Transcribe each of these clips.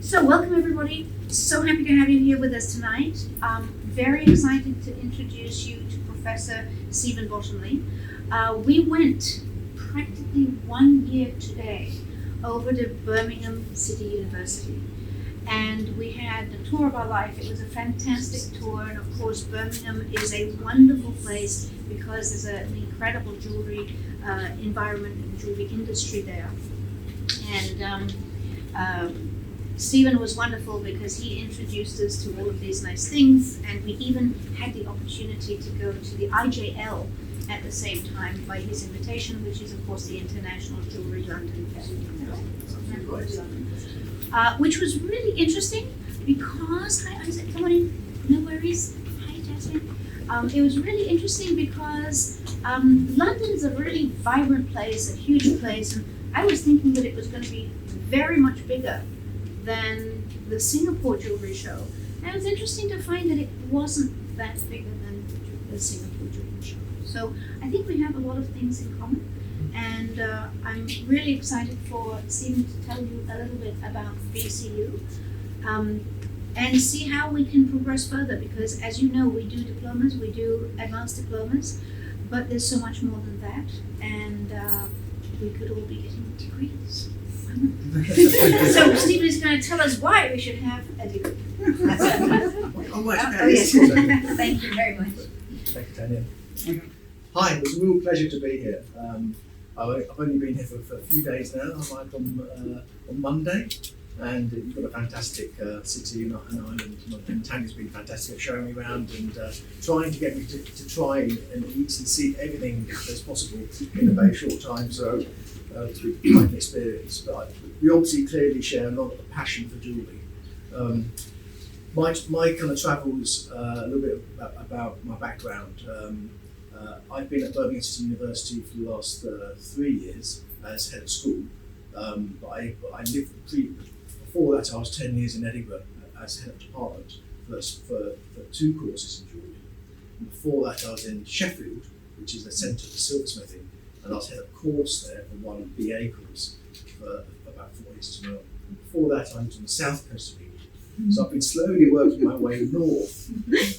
So welcome everybody. So happy to have you here with us tonight. Very excited to introduce you to Professor Stephen Bottomley. We went practically 1 year today over to Birmingham City University, and we had the tour of our life. It was a fantastic tour, and of course Birmingham is a wonderful place because there's an incredible jewelry environment and jewelry industry there. And Stephen was wonderful because he introduced us to all of these nice things, and we even had the opportunity to go to the IJL at the same time by his invitation, which is of course the International Jewellery London Festival. Which was really interesting because, hi Isaac, come on in, no worries, hi Jasmine. It was really interesting because London is a really vibrant place, a huge place, and I was thinking that it was going to be very much bigger than the Singapore Jewellery Show. And it was interesting to find that it wasn't that bigger than the Singapore Jewellery Show. So I think we have a lot of things in common, and I'm really excited for Stephen to tell you a little bit about BCU and see how we can progress further, because as you know, we do diplomas, we do advanced diplomas, but there's so much more than that, and we could all be getting degrees. So Stephen is going to tell us why we should have a degree. Yes. Thank you very much. Thank you, Tanya. Hi, it was a real pleasure to be here. I've only been here for a few days now. I arrived on Monday, and you've got a fantastic city and island. And Tanya's been fantastic at showing me around and trying to get me to try and eat and see everything as possible in a very short time. So it's been quite an experience. But we obviously clearly share a lot of passion for jewellery. My kind of travels a little bit about my background. I've been at Birmingham City University for the last 3 years as head of school. But I lived before that I was 10 years in Edinburgh as head of department for 2 courses in jewellery. And before that I was in Sheffield, which is the centre for silversmithing, and I was head of course there for 1 BA course for about 4 years as well. And before that I lived on the south coast of England. So I've been slowly working my way north,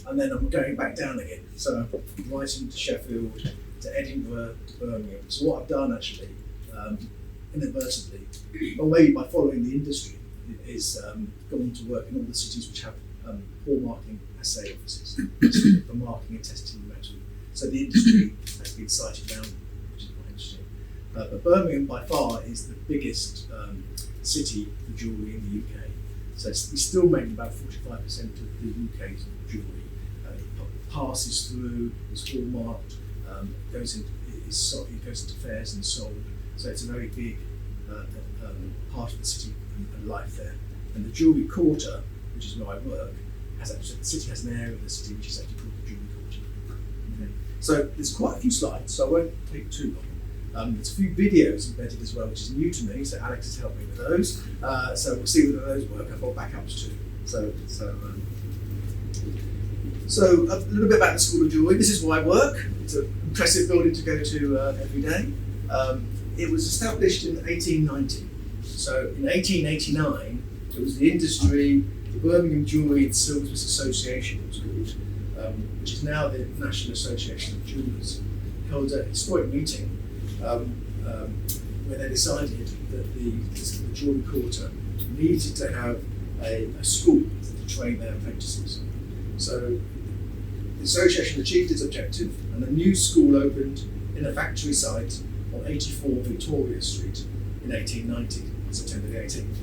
and then I'm going back down again. So I'm right into Sheffield, to Edinburgh, to Birmingham. So what I've done actually, inadvertently, or maybe by following the industry, is gone to work in all the cities which have hallmarking and assay offices for marking and testing metal. So the industry has been sited down, which is quite interesting. But Birmingham by far is the biggest city for jewellery in the UK. So we still make about 45% of the UK's jewellery. It passes through, is hallmarked, it goes into fairs and sold. So it's a very big part of the city and life there. And the Jewellery Quarter, which is where I work, the city has an area of the city which is actually called the Jewellery Quarter. Okay. So there's quite a few slides, so I won't take too long. There's a few videos embedded as well, which is new to me, so Alex has helped me with those. So we'll see whether those work. I've got backups too. So a little bit about the School of Jewellery. This is where I work. It's an impressive building to go to every day. It was established in 1890. So in 1889, it was the industry, the Birmingham Jewellery and Silversmiths Association, was called, which is now the National Association of Jewellers, held a historic meeting where they decided that the Jewellery Quarter needed to have a school to train their apprentices. So the association achieved its objective, and a new school opened in a factory site on 84 Victoria Street in 1890, on September the 18th.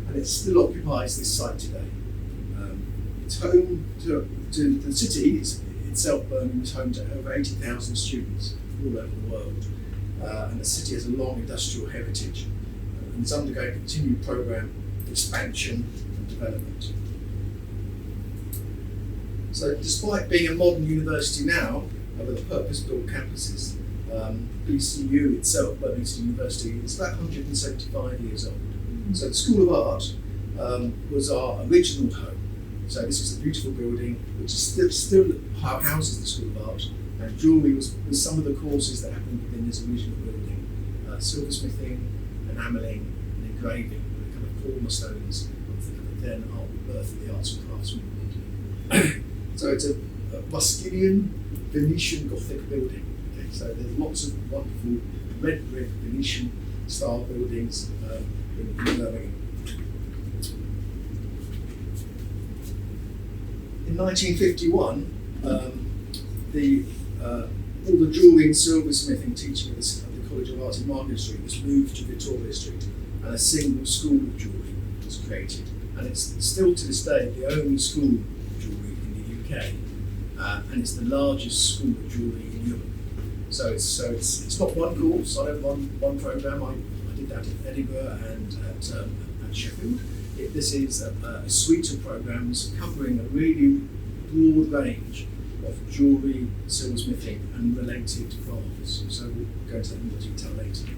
And it still occupies this site today. It's home to the city itself. Birmingham is home to over 80,000 students all over the world. And the city has a long industrial heritage and is undergoing a continued programme of expansion and development. So despite being a modern university now, with a purpose-built campuses, BCU itself, Birmingham City University, is about 175 years old. So the School of Art was our original home. So this is a beautiful building which is still houses the School of Art, and jewellery was some of the courses that happened within this original building. Silversmithing, enamelling, and engraving were the kind of cornerstones then are the birth of the arts and crafts movement. So it's a Muscilian Venetian Gothic building. Okay? So there's lots of wonderful red brick Venetian style buildings in Birmingham. In 1951, all the jewellery and silversmithing teaching at the College of Art in Market Street was moved to Victoria Street, and a single school of jewellery was created. And it's still to this day the only school of jewellery in the UK, and it's the largest school of jewellery in Europe. So it's not one course. I don't run one programme. I did that in Edinburgh and at Sheffield. This is a suite of programmes covering a really broad range of jewellery, silversmithing and related crafts. So we'll go into that in more detail later.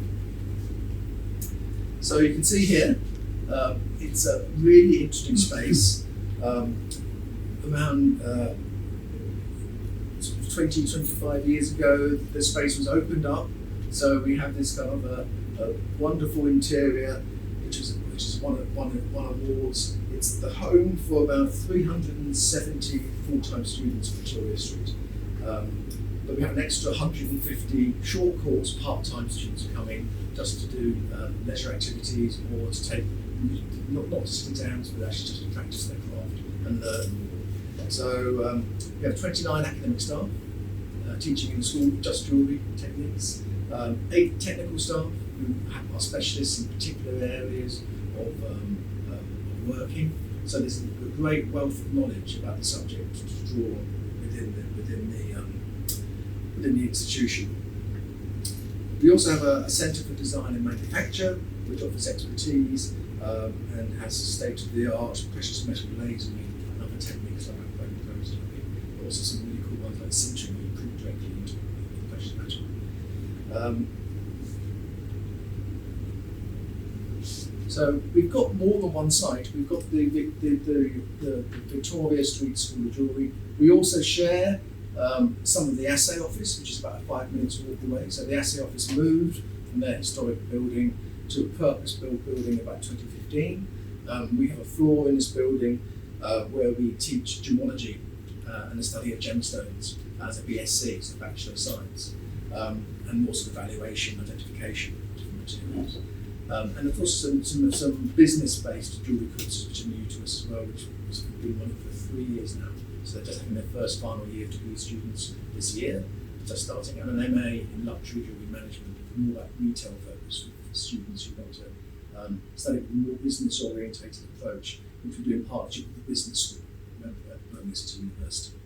So you can see here, it's a really interesting space. Around 20-25 years ago, the space was opened up. So we have this kind of a wonderful interior, which is won awards. It's the home for about 370 full-time students at Victoria Street. But we have an extra 150 short course part-time students who come in just to do leisure activities or to take, not just exams, but actually just to practice their craft and learn. So we have 29 academic staff teaching in the school just jewellery techniques, 8 technical staff who are specialists in particular areas of working. So there's a great wealth of knowledge about the subject to draw within the institution. We also have a Centre for Design and Manufacture, which offers expertise and has state-of-the-art precious metal lasering and other techniques like but also some really cool ones like sintering, where you print directly into precious metal. So we've got more than one site. We've got the Victoria Street School of Jewellery. We also share some of the assay office, which is about a 5 minutes walk away. So the assay office moved from their historic building to a purpose-built building about 2015. We have a floor in this building where we teach gemology and the study of gemstones as a BSc, so Bachelor of Science, and also evaluation, identification of different materials. And of course some business-based jewellery courses which are new to us as well, which have been running for 3 years now. So they're just having their first final year degree students this year, just starting, and an MA in luxury jewellery management, more like retail focus for students who want to study with a more business orientated approach, which we do in partnership with the business school at Birmingham City University.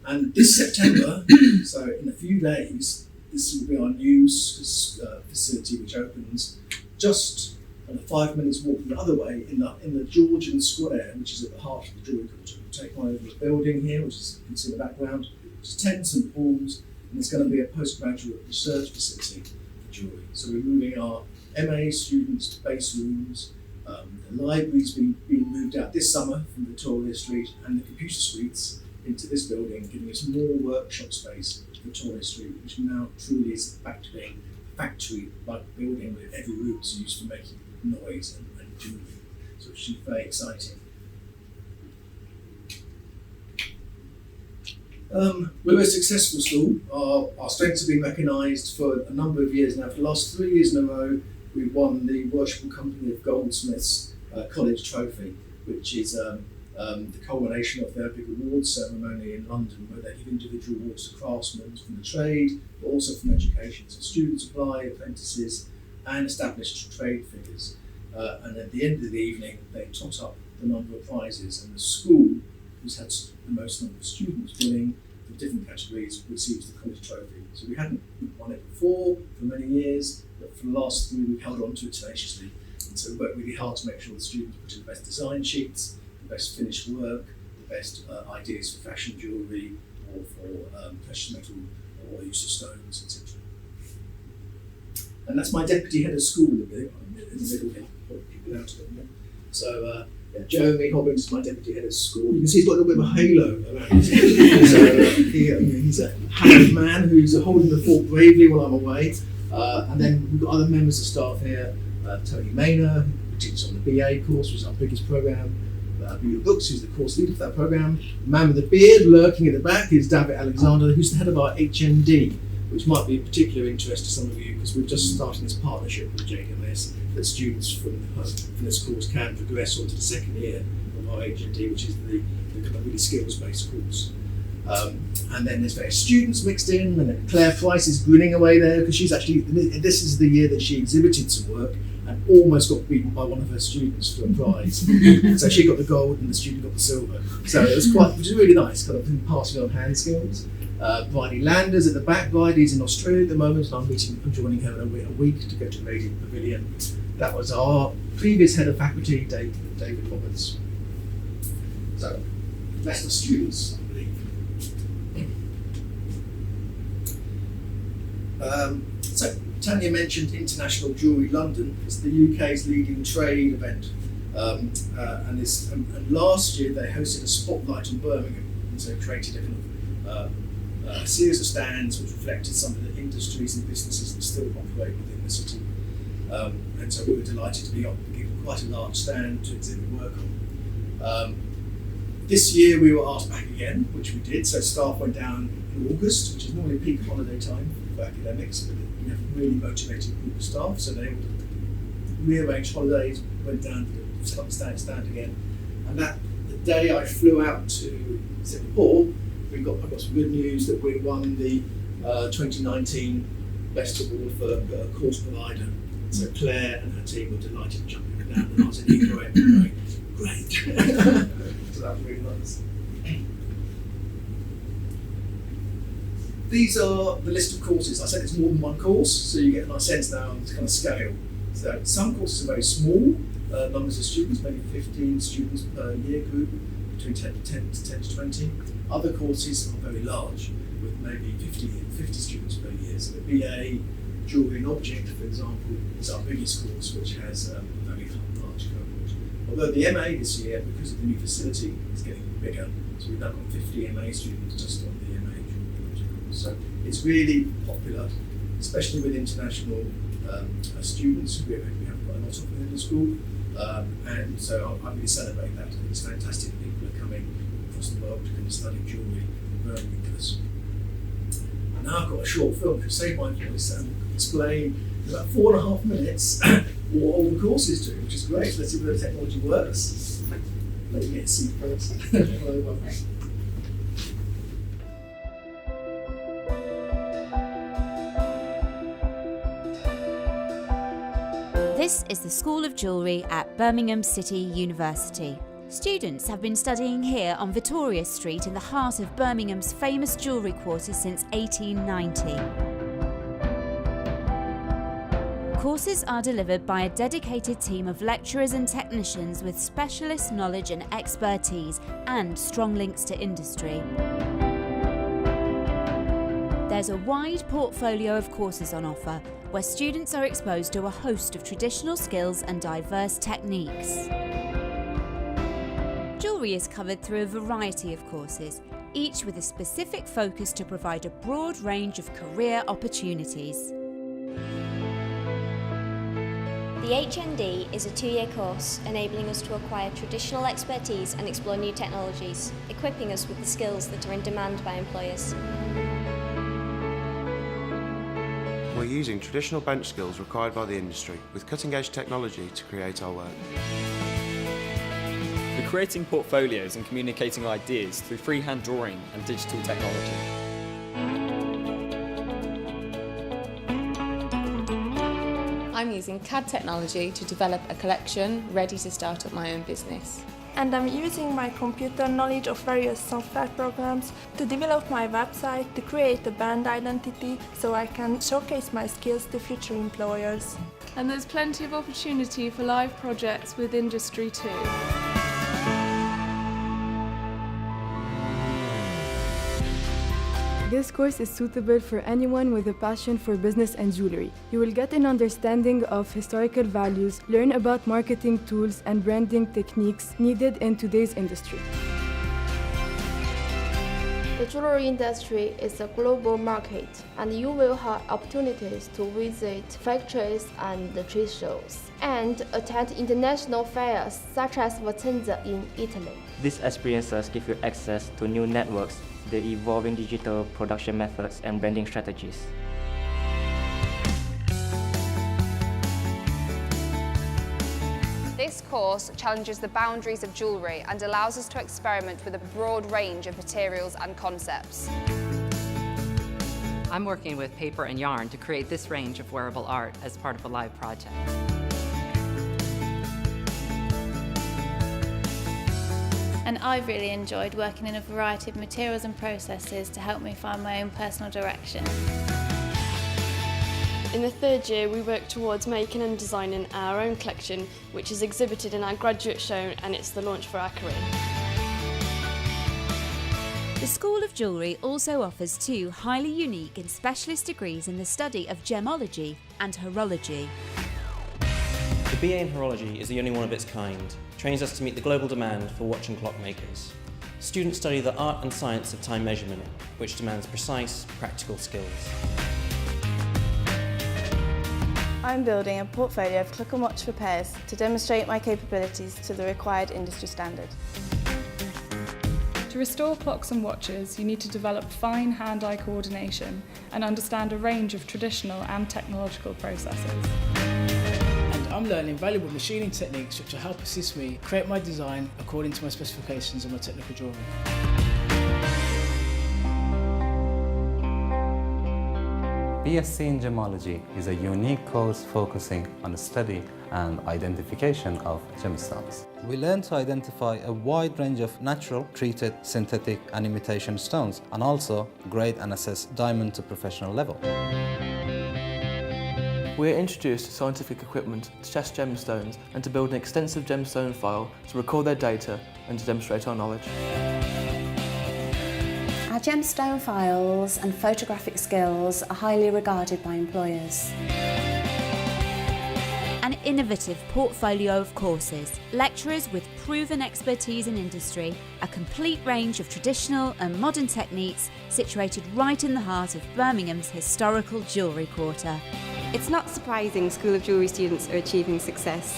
And this September, so in a few days, this will be our new facility, which opens just on a 5 minutes walk the other way in the Georgian Square, which is at the heart of the jewellery quarter. We'll take on over a building here, which is, you can see in the background, which is 10 St Paul's, and it's going to be a postgraduate research facility for jewellery. So we're moving our MA students to base rooms. The library's been moved out this summer from Victoria Street, and the computer suites into this building, giving us more workshop space at Victoria Street, which now truly is back to being a factory-like building with every room is used for making noise and jewellery. So it's very exciting. We're a successful school. Our strengths have been recognised for a number of years now. For the last 3 years in a row, we've won the Worshipful Company of Goldsmiths College Trophy, which is the culmination of their big awards ceremony in London, where they give individual awards to craftsmen from the trade, but also from education. So students apply, apprentices, and established trade figures. And at the end of the evening, they tot up the number of prizes, and the school, who's had the most number of students winning for different categories, receives the college trophy. So we hadn't won it before for many years, but for the last 3 we've held on to it tenaciously. And so we worked really hard to make sure the students put in the best design sheets, the best finished work, the best ideas for fashion jewellery or for precious metal or use of stones, etc. And that's my deputy head of school in the middle here. People out a bit more. So Jeremy Hobbins is my deputy head of school. You can see he's got a little bit of a halo around his head. So he's a hammered man who's holding the fort bravely while I'm away. And then we've got other members of staff here. Tony Maynor, who teaches on the BA course, which is our biggest program. Beauty Books, who's the course leader for that program. The man with the beard lurking at the back is David Alexander, who's the head of our HND, which might be of particular interest to some of you because we're just starting this partnership with JDMIS that students from this course can progress on to the second year of our HND, which is the kind of really skills-based course. And then there's various students mixed in, and then Claire Price is grinning away there because she's actually, this is the year that she exhibited some work and almost got beaten by one of her students for a prize. So she got the gold and the student got the silver. So it was really nice, kind of passing on hand skills. Bridie Landers at the back. Bridie's in Australia at the moment, and I'm joining her in a week to go to Radiant Pavilion. That was our previous head of faculty, David Roberts. So that's the students, I believe. So Tanya mentioned International Jewellery London. It's the UK's leading trade event, and last year they hosted a spotlight on Birmingham, and so created a series of stands which reflected some of the industries and businesses that still operate within the city. And so we were delighted to be given quite a large stand to exhibit work on. This year we were asked back again, which we did. So staff went down in August, which is normally peak holiday time for academics, but we have a really motivated group of staff, so they rearranged holidays, went down to the stand again. And the day I flew out to Singapore, I got some good news that we won the 2019 Best Award for Course Provider. So Claire and her team were delighted to jump in down, and I was in Eco going, great. So that was really nice. These are the list of courses. I said it's more than one course, so you get a nice sense now of the kind of scale. So some courses are very small, numbers of students, maybe 15 students per year group, between 10 to 20. Other courses are very large, with maybe 50 students per year. So the BA, Jewellery and Object, for example, is our biggest course, which has a very large cohort. Although the MA this year, because of the new facility, is getting bigger. So we've now got 50 MA students just on the MA Jewellery and Object course. So it's really popular, especially with international students who we have quite a lot of within the school. And so I really celebrate that. I think it's fantastic that people are coming across the world to come and study jewellery in Birmingham with us. Now I've got a short film to save my voice and explain in about 4.5 minutes what all the courses do, which is great. Let's see whether the technology works. Let me get a seat first. This is the School of Jewellery at Birmingham City University. Students have been studying here on Victoria Street in the heart of Birmingham's famous jewellery quarter since 1890. Courses are delivered by a dedicated team of lecturers and technicians with specialist knowledge and expertise and strong links to industry. There's a wide portfolio of courses on offer, where students are exposed to a host of traditional skills and diverse techniques. Jewellery is covered through a variety of courses, each with a specific focus to provide a broad range of career opportunities. The HND is a 2-year course enabling us to acquire traditional expertise and explore new technologies, equipping us with the skills that are in demand by employers. We're using traditional bench skills required by the industry with cutting-edge technology to create our work. We're creating portfolios and communicating ideas through freehand drawing and digital technology. I'm using CAD technology to develop a collection ready to start up my own business. And I'm using my computer knowledge of various software programs to develop my website to create a brand identity so I can showcase my skills to future employers. And there's plenty of opportunity for live projects with industry too. This course is suitable for anyone with a passion for business and jewellery. You will get an understanding of historical values, learn about marketing tools and branding techniques needed in today's industry. The jewelry industry is a global market, and you will have opportunities to visit factories and trade shows, and attend international fairs such as Vicenza in Italy. These experiences give you access to new networks, the evolving digital production methods, and branding strategies. This course challenges the boundaries of jewellery and allows us to experiment with a broad range of materials and concepts. I'm working with paper and yarn to create this range of wearable art as part of a live project. And I've really enjoyed working in a variety of materials and processes to help me find my own personal direction. In the third year, we worked towards making and designing our own collection, which is exhibited in our graduate show, and it's the launch for our career. The School of Jewellery also offers 2 highly unique and specialist degrees in the study of gemology and horology. The BA in Horology is the only one of its kind. It trains us to meet the global demand for watch and clock makers. Students study the art and science of time measurement, which demands precise, practical skills. I'm building a portfolio of clock and watch repairs to demonstrate my capabilities to the required industry standard. To restore clocks and watches, you need to develop fine hand-eye coordination and understand a range of traditional and technological processes. And I'm learning valuable machining techniques which will help assist me create my design according to my specifications and my technical drawing. BSc in Gemology is a unique course focusing on the study and identification of gemstones. We learn to identify a wide range of natural, treated, synthetic and imitation stones, and also grade and assess diamond to professional level. We are introduced to scientific equipment to test gemstones and to build an extensive gemstone file to record their data and to demonstrate our knowledge. Our gemstone files and photographic skills are highly regarded by employers. An innovative portfolio of courses, lecturers with proven expertise in industry, a complete range of traditional and modern techniques situated right in the heart of Birmingham's historical jewellery quarter. It's not surprising School of Jewellery students are achieving success.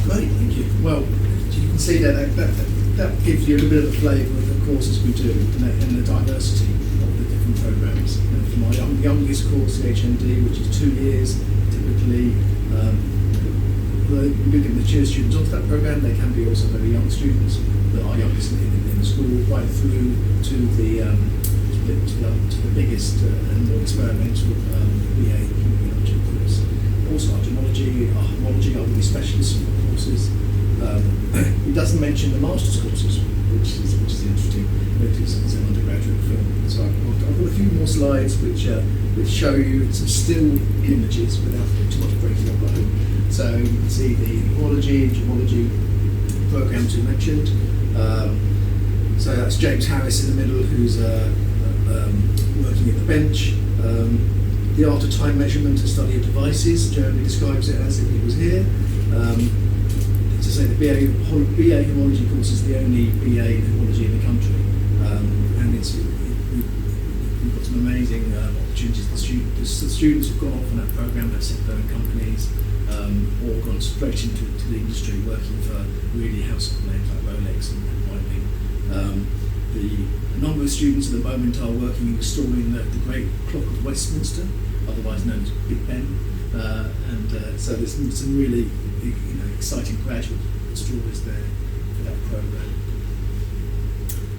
Great, thank you. Well, you can see that gives you a little bit of a flavour of the courses we do and the diversity of the different programmes. For my youngest course, the HND, which is 2 years, typically we do get mature students onto that programme. They can be also very young students that are youngest in the school, right through to the biggest and more experimental BA Gemology course. Also our gemology, our homology are really specialist courses. It doesn't mention the master's courses, which is interesting. It's an undergraduate film. So I've got a few more slides which show you some still images without too much breaking up at home. So you can see the homology and gemology programs we mentioned. So that's James Harris in the middle, who's working at the bench. The art of time measurement and study of devices, Jeremy describes it as if he was here. To say the BA homology course is the only BA homology in the country, and we've got some amazing opportunities. The students who've gone off on that programme have set their own companies or gone straight into the industry working for really household names like Rolex and Whiting. A number of students at the moment are working in restoring the Great Clock of Westminster, otherwise known as Big Ben, and so there's some really exciting graduate stories there for that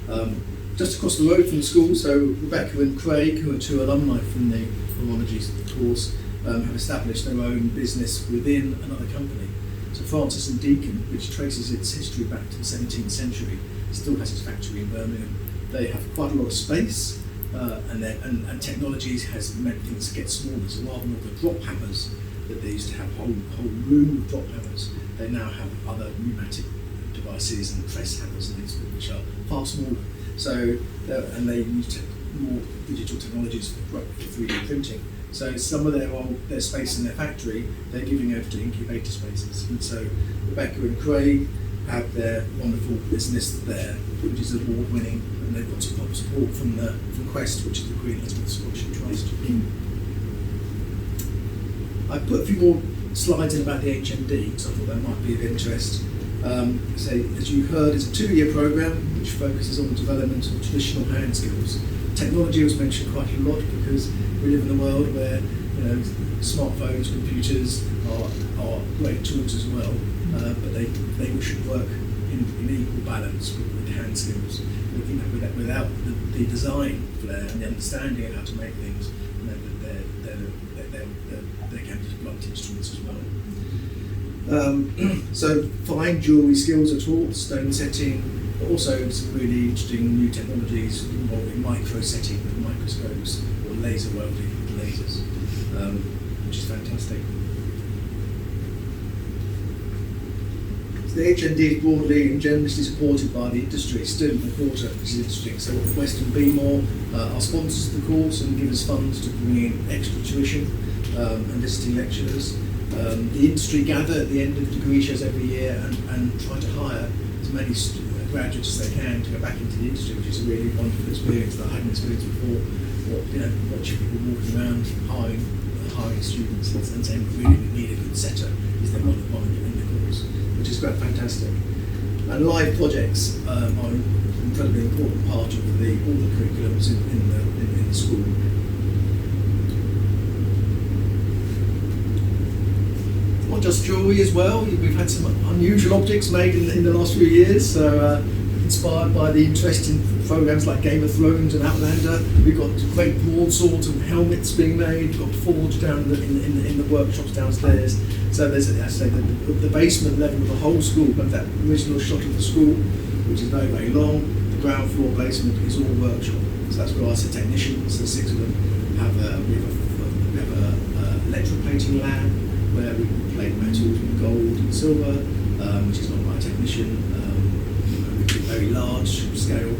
programme. Just across the road from the school, so Rebecca and Craig, who are 2 alumni from the horology course, have established their own business within another company. So Francis and Deacon, which traces its history back to the 17th century, still has its factory in Birmingham. They have quite a lot of space, and technology has meant things get smaller. So rather than all the drop hammers that they used to have, whole room of drop hammers, they now have other pneumatic devices and press hammers and things which are far smaller. So and they use more digital technologies for 3D printing. So some of their space in their factory, they're giving over to incubator spaces. And so Rebecca and Craig have their wonderful business there, which is award-winning, and they've got support from Quest, which is the Queen Elizabeth Scholarship Trust. I put a few more slides in about the HND, because I thought that might be of interest. So, as you heard, it's a 2-year programme which focuses on the development of traditional hand skills. Technology was mentioned quite a lot because we live in a world where smartphones, computers are great tools as well, but they should work in equal balance with hand skills. Without the design flair and the understanding of how to make things, they can be blunt instruments as well. So fine jewellery skills are taught, stone setting, but also some really interesting new technologies involving micro setting with microscopes or laser welding with lasers, which is fantastic. So the HND is broadly and generously supported by the industry student quarter, which is interesting. So Western Beemore are sponsors of the course and give us funds to bring in extra tuition and visiting lecturers. The industry gather at the end of degree shows every year and try to hire as many graduates as they can to go back into the industry, which is a really wonderful experience that I hadn't experienced before. Watching people walking around hiring students and saying we really need a good setter is they want to in the course, which is quite fantastic. And live projects are an incredibly important part of all the curriculums in the school. Not just jewellery as well, we've had some unusual objects made in the last few years, so inspired by the interest in programmes like Game of Thrones and Outlander. We've got great broadswords and helmets being made, we've got forged down in the workshops downstairs. So there's, as I say, the basement level of the whole school, but that original shot of the school, which is very, very long, the ground floor basement is all workshop. So that's where our technicians, the 6 of them, we have a electroplating lab, where we plate metals with gold and silver, which is done by a technician. We do very large scale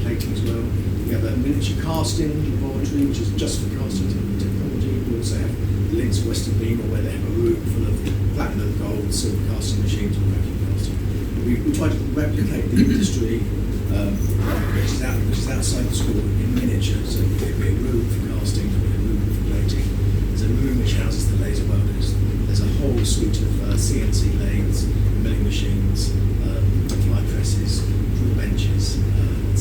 plating as well. We have a miniature casting laboratory, which is just for casting technology. We also have the links to Western Beemore, where they have a room full of platinum, gold, silver casting machines and vacuum casting. We try to replicate the industry, which is outside the school in miniature. So there'll be a room for casting, there'll be a room for plating. There's a room which houses the laser welders. There's a whole suite of CNC lathes, milling machines, fly presses, drill benches, and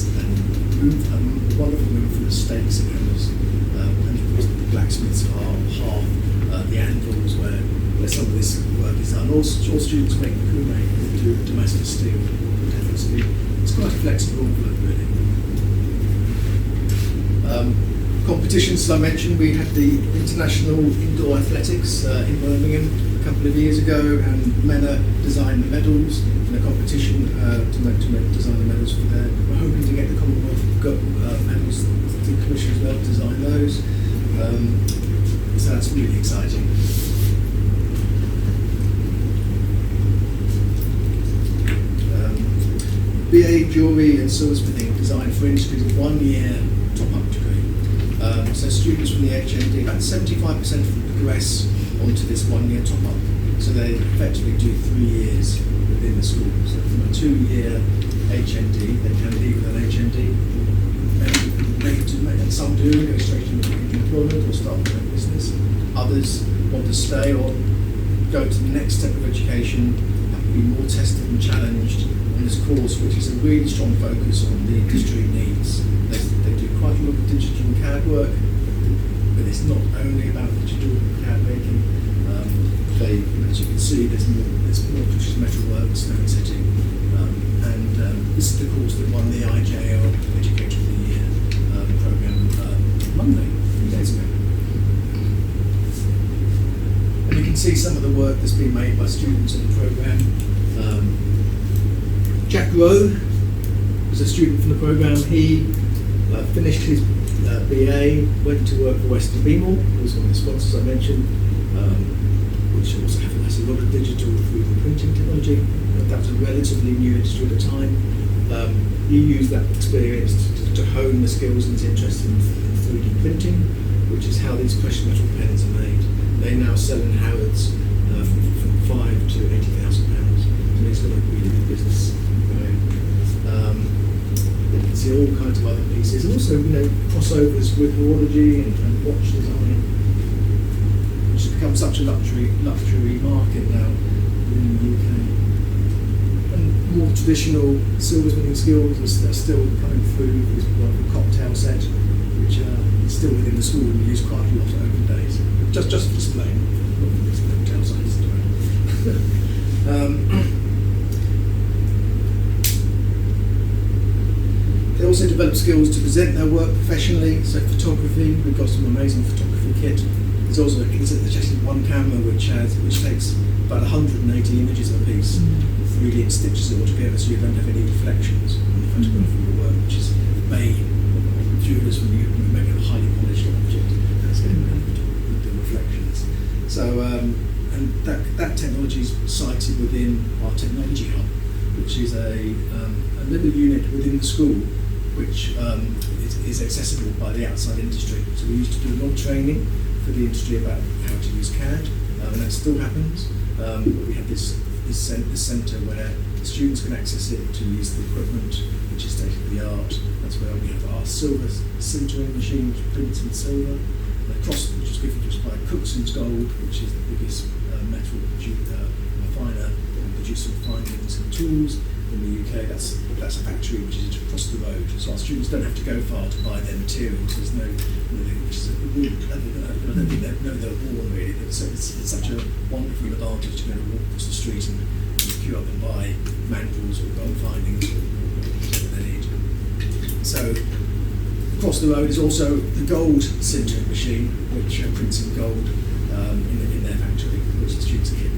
a wonderful room full of stakes and hammers. And of course the blacksmiths are half the anvils where some of this work is done. All students make crewmate that do Damascus steel. It's quite a flexible envelope really. Competitions, as I mentioned, we had the International Indoor Athletics in Birmingham a couple of years ago, and MENA designed the medals in a competition to design the medals for there. We're hoping to get the Commonwealth medals, the Commission as well, to design those. So that's really exciting. BA Jewellery and Silversmithing designed for industry is a 1-year top-up degree. So students from the HND, about 75% of them progress onto this 1-year top-up. So they effectively do 3 years within the school. So from a 2-year HND, they can leave with an HND. And some do go straight into employment or start their own business. Others want to stay or go to the next step of education, have to be more tested and challenged on this course, which is a really strong focus on the industry needs. They do quite a lot of digital CAD work, but it's not only about digital CAD making. As you can see, there's more precious metal work, stone setting, and this is the course that won the IJL Educator of the Year programme Monday, a few days ago. And you can see some of the work that's been made by students in the programme. Jack Rowe was a student from the programme. He finished his BA, went to work for Western Beemore, who was one of the sponsors I mentioned, which also has a lot of digital 3D printing technology. That was a relatively new industry at the time. He used that experience to hone the skills and his interest in 3D printing, which is how these precious metal pens are made. They now sell in Harrods from £5,000 to £80,000. So and he's got a really good business going. You can see all kinds of other pieces, and also crossovers with horology and watch design, which has become such a luxury market now in the UK. And more traditional silversmithing skills are still coming through. There's a cocktail set, which is still within the school and we use quite a lot at open days, just for display, not for these cocktail sites. They also develop skills to present their work professionally. So photography, we've got some amazing photography kit. There's actually one camera which takes about 180 images a piece, really stitches it all together so you don't have any reflections on the photograph of your work, which is the bane of jewellers when you make a highly polished object. That's the reflections. So and that technology is cited within our technology hub, which is a little unit within the school which is accessible by the outside industry. So we used to do a lot of training for the industry about how to use CAD, and that still happens. But we have this centre where the students can access it to use the equipment, which is state of the art. That's where we have our silver sintering machine, which prints in silver, which is given to us by Cookson's Gold, which is the biggest metal refiner and producer of fine rings and tools in the UK. That's a factory which is across the road, so our students don't have to go far to buy their materials. There's no, which is I don't think they know they're born really. So it's such a wonderful advantage to be able to walk across the street and queue up and buy mandrels or gold findings or whatever they need. So across the road is also the gold sintering machine, which prints in gold in their factory, which the students can,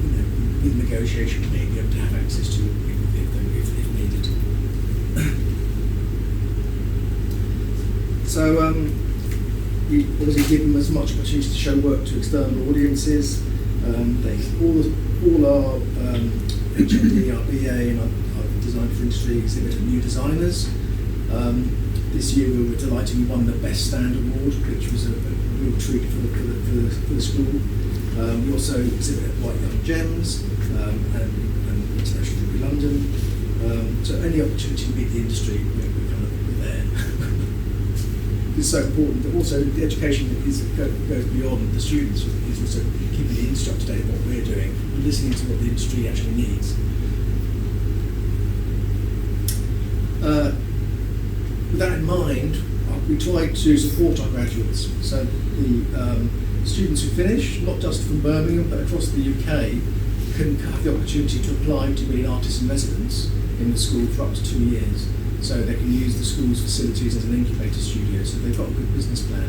with negotiation may be able to have access to if needed. So we obviously give them as much opportunity to show work to external audiences. All our HND, our BA and our Design for Industry exhibit are new designers. This year we were delighted we won the Best Stand Award, which was a real treat for the school. We also exhibit at White Young Gems and International Rugby London. So any opportunity to meet the industry, we're there. It's so important, but also the education goes beyond the students. It's also keeping the industry up to date with what we're doing and listening to what the industry actually needs. With that in mind, we try to support our graduates. So the students who finish, not just from Birmingham but across the UK, can have the opportunity to apply to be an artist in residence in the school for up to 2 years. So they can use the school's facilities as an incubator studio. So they've got a good business plan.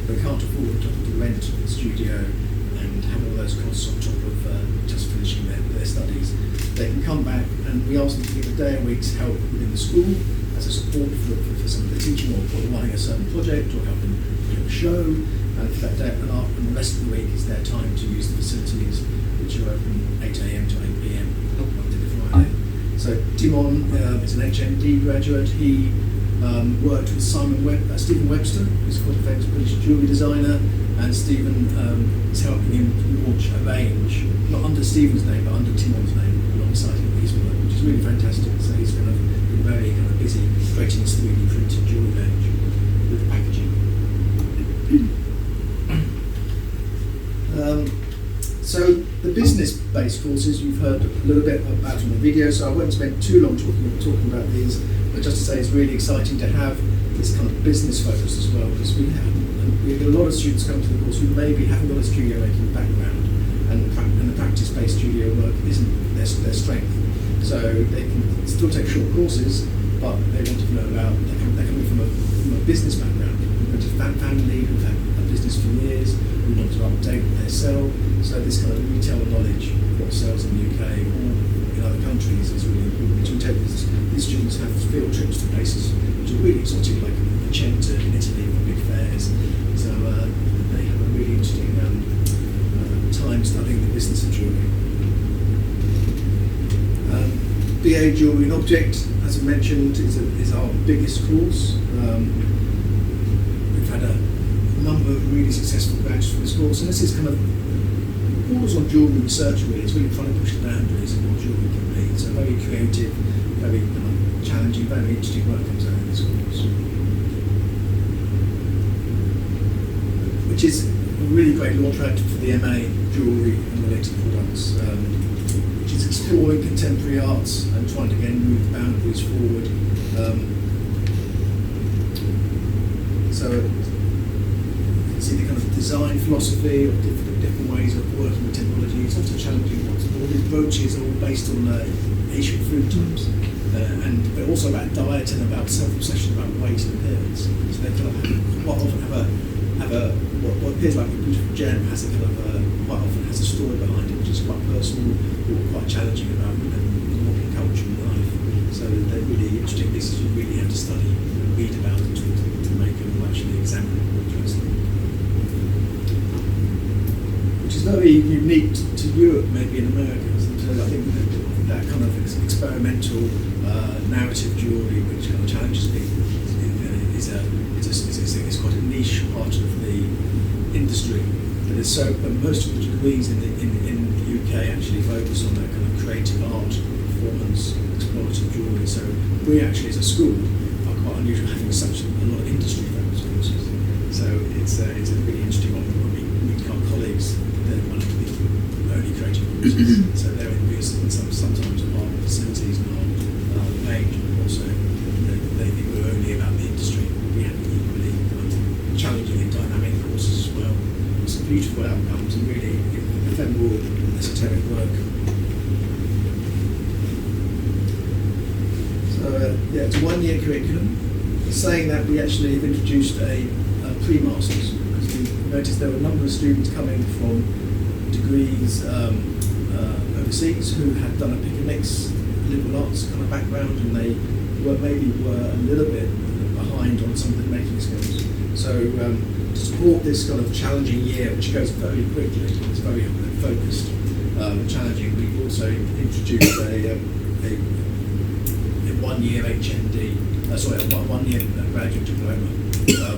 They can't afford to rent a studio and have all those costs on top of just finishing their studies. They can come back and we ask them to give a day a week's help within the school as a support for some of the teaching or running a certain project or helping put a show. And for that day and the rest of the week is their time to use the facilities, which are open 8 AM to 8 PM Monday to Friday. So Timon is an HND graduate. He worked with Stephen Webster, who's quite a famous British jewellery designer, and Stephen is helping him launch a range, not under Stephen's name, but under Timon's name, alongside his work, which is really fantastic. So he's been very busy creating this 3D printed jewellery range with the packaging. So the business-based courses you've heard a little bit about in the video, so I won't spend too long talking about these, but just to say it's really exciting to have this kind of business focus as well, because we have a lot of students come to the course who maybe haven't got a studio making background, and the practice-based studio work isn't their strength. So they can still take short courses, but they want to know about, they're coming from a business background, just family who've had a business for years, who want to update what they sell. So this kind of retail knowledge of what sells in the UK or in other countries is really important. We take these students have field trips to places which are really exotic, like Vicenza in Italy for big fairs. So they have a really interesting time studying the business of jewellery. BA Jewellery and Object, as I mentioned, is our biggest course. We've had a number of really successful graduates from this course, and this is kind of borders on jewellery research really. It's really trying to push the boundaries of what jewellery can be. So very creative, very challenging, very interesting work comes out of this course. Which is a really great launchpad for the MA Jewellery and Related Products, which is exploring contemporary arts and trying to again move the boundaries forward. So you can see the kind of design philosophy of different ways of working with technology. It's also challenging. All these brooches are all based on Asian food types, but also about diet and about self-obsession about weight and appearance. So they kind of quite often have a what appears like a beautiful gem has a kind of quite often has a story behind it, which is quite personal or quite challenging about modern culture and life. So they're really interesting pieces you really have to study and read about them to make them actually examine them more closely. Which is very unique to Europe, maybe in America. So I think that kind of experimental narrative jewellery, which kind of challenges people, is quite a niche part of the industry. But most of the degrees in the UK actually focus on that kind of creative art, performance, explorative jewellery. So we actually, as a school, are quite unusual having such a lot of industry-focused courses. So it's a really interesting one when we meet our colleagues. They're one of the only creative courses. So they're in use sometimes of our facilities and our range, and also they think we're only about the industry. We have equally challenging and dynamic courses as well. Some beautiful outcomes and really ephemeral, esoteric work. So it's a one-year curriculum. Saying that, we actually have introduced a pre-masters, because we noticed there were a number of students coming from degrees overseas who had done a pick and mix liberal arts kind of background, and they were a little bit behind on some of the making skills. So to support this kind of challenging year, which goes very quickly, it's very focused, challenging, we've also introduced a one-year HND, one-year graduate diploma,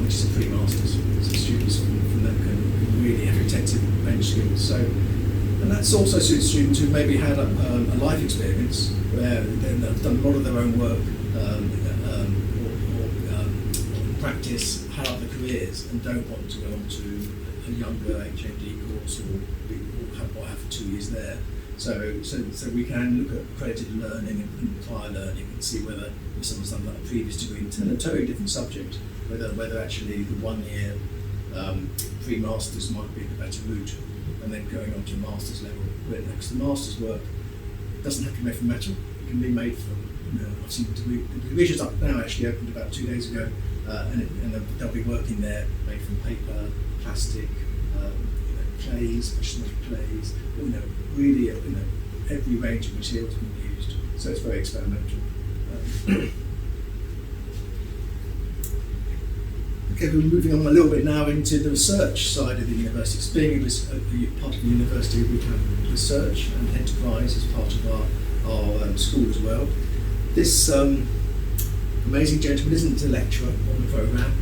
which is a pre-masters. So students from that can really have intensive bench skills. So, and that's also suits students who maybe had a life experience where they've done a lot of their own work or practice had other careers and don't want to go on to a younger HND course or have 2 years there. So we can look at accredited learning and prior learning and see whether if someone's done a previous degree in a totally different subject, whether actually the 1 year pre-masters might be the better route, and then going on to master's level. Because the master's work doesn't have to be made from metal; it can be made from. I've seen the division's up now. Actually opened about 2 days ago, and they'll be working there made from paper, plastic. Clays, special clays, really, every range of materials being used. So it's very experimental. Okay, we're moving on a little bit now into the research side of the university. Being part of the university, we have research and enterprise as part of our school as well. This amazing gentleman isn't a lecturer on the programme.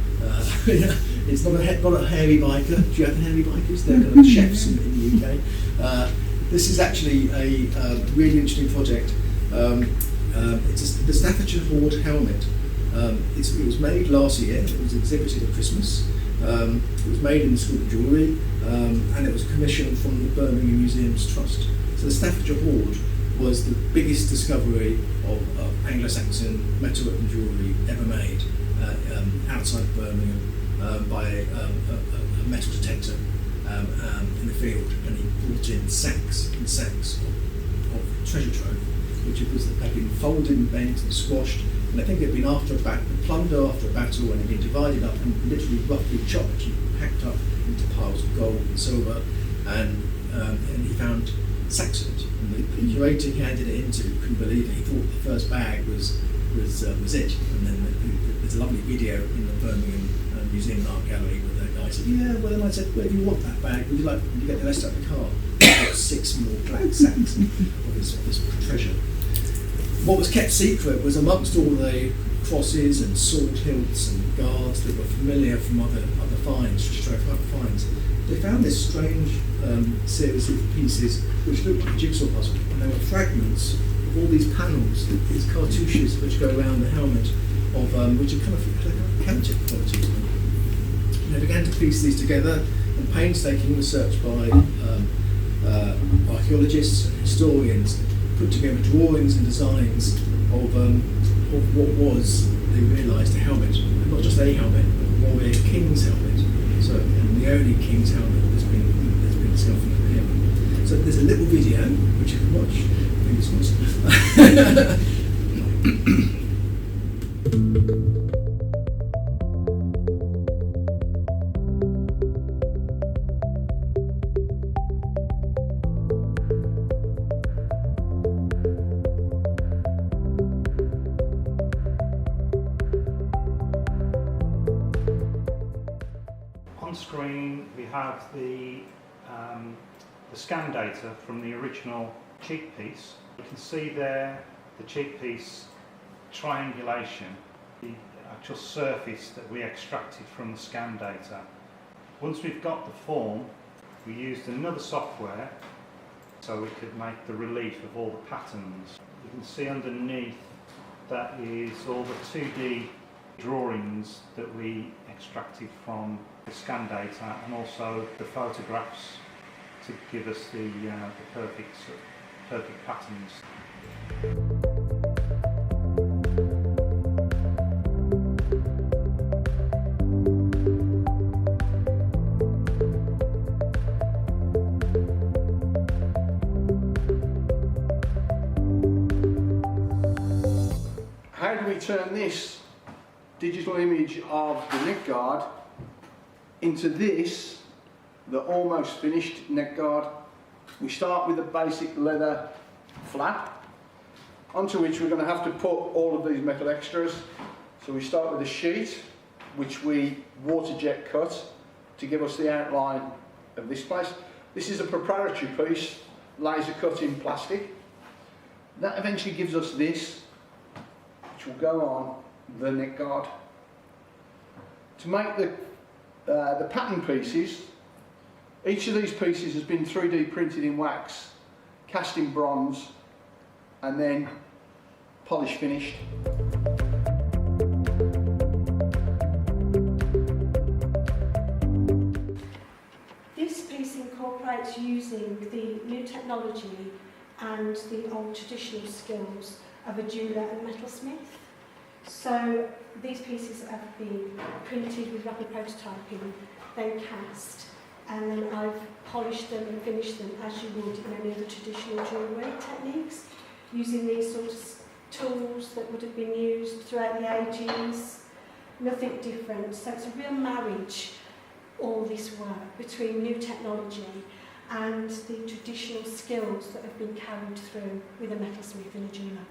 It's not a hairy biker. Do you have hairy bikers? They're kind of chefs in the UK. This is actually a really interesting project. It's the Staffordshire hoard helmet. It was made last year. It was exhibited at Christmas. It was made in the School of Jewellery, and it was commissioned from the Birmingham Museums Trust. So the Staffordshire hoard was the biggest discovery of Anglo-Saxon metalwork jewellery ever made outside of Birmingham by a metal detector in the field, and he brought in sacks and sacks of treasure trove, which had been folded and bent and squashed, and I think it had been plunder after a battle, and it had been divided up and literally roughly chopped and packed up into piles of gold and silver, and he found sacks of it. And the curator he handed it into couldn't believe it. He thought the first bag was it, and then there's a lovely video in the Birmingham Museum and Art Gallery where the guy said, well, then I said, well, if you want that bag, would you get the rest out of the car? He got 6 more black sacks of this treasure. What was kept secret was amongst all the crosses and sword hilts and guards that were familiar from other finds, finds. They found this strange series of pieces which looked like a jigsaw puzzle, and they were fragments of all these panels, these cartouches which go around the helmet, of which are kind of counter quality to them. And they began to piece these together, and painstaking research by archaeologists and historians put together drawings and designs of what was, they realised, a helmet, and not just a helmet, but more a king's helmet. So, and the only king's helmet that's been discovered here. So there's a little video which you can watch. Fingers crossed. On screen we have the scan data from the original cheek piece. You can see there the cheek piece triangulation, the actual surface that we extracted from the scan data. Once we've got the form, we used another software so we could make the relief of all the patterns. You can see underneath that is all the 2D drawings that we extracted from the scan data, and also the photographs to give us the perfect patterns. How do we turn this digital image of the neck guard into this, the almost finished neck guard? We start with a basic leather flap, onto which we're going to have to put all of these metal extras. So we start with a sheet, which we water jet cut to give us the outline of this place. This is a proprietary piece, laser cut in plastic. That eventually gives us this, which will go on the neck guard. To make the pattern pieces, each of these pieces has been 3D printed in wax, cast in bronze, and then polish finished. This piece incorporates using the new technology and the old traditional skills of a jeweller and metalsmith. So these pieces have been printed with rapid prototyping, then cast, and then I've polished them and finished them as you would in any other traditional jewellery techniques, using these sorts of tools that would have been used throughout the ages, nothing different. So it's a real marriage, all this work, between new technology and the traditional skills that have been carried through with a metalsmith and a jeweller.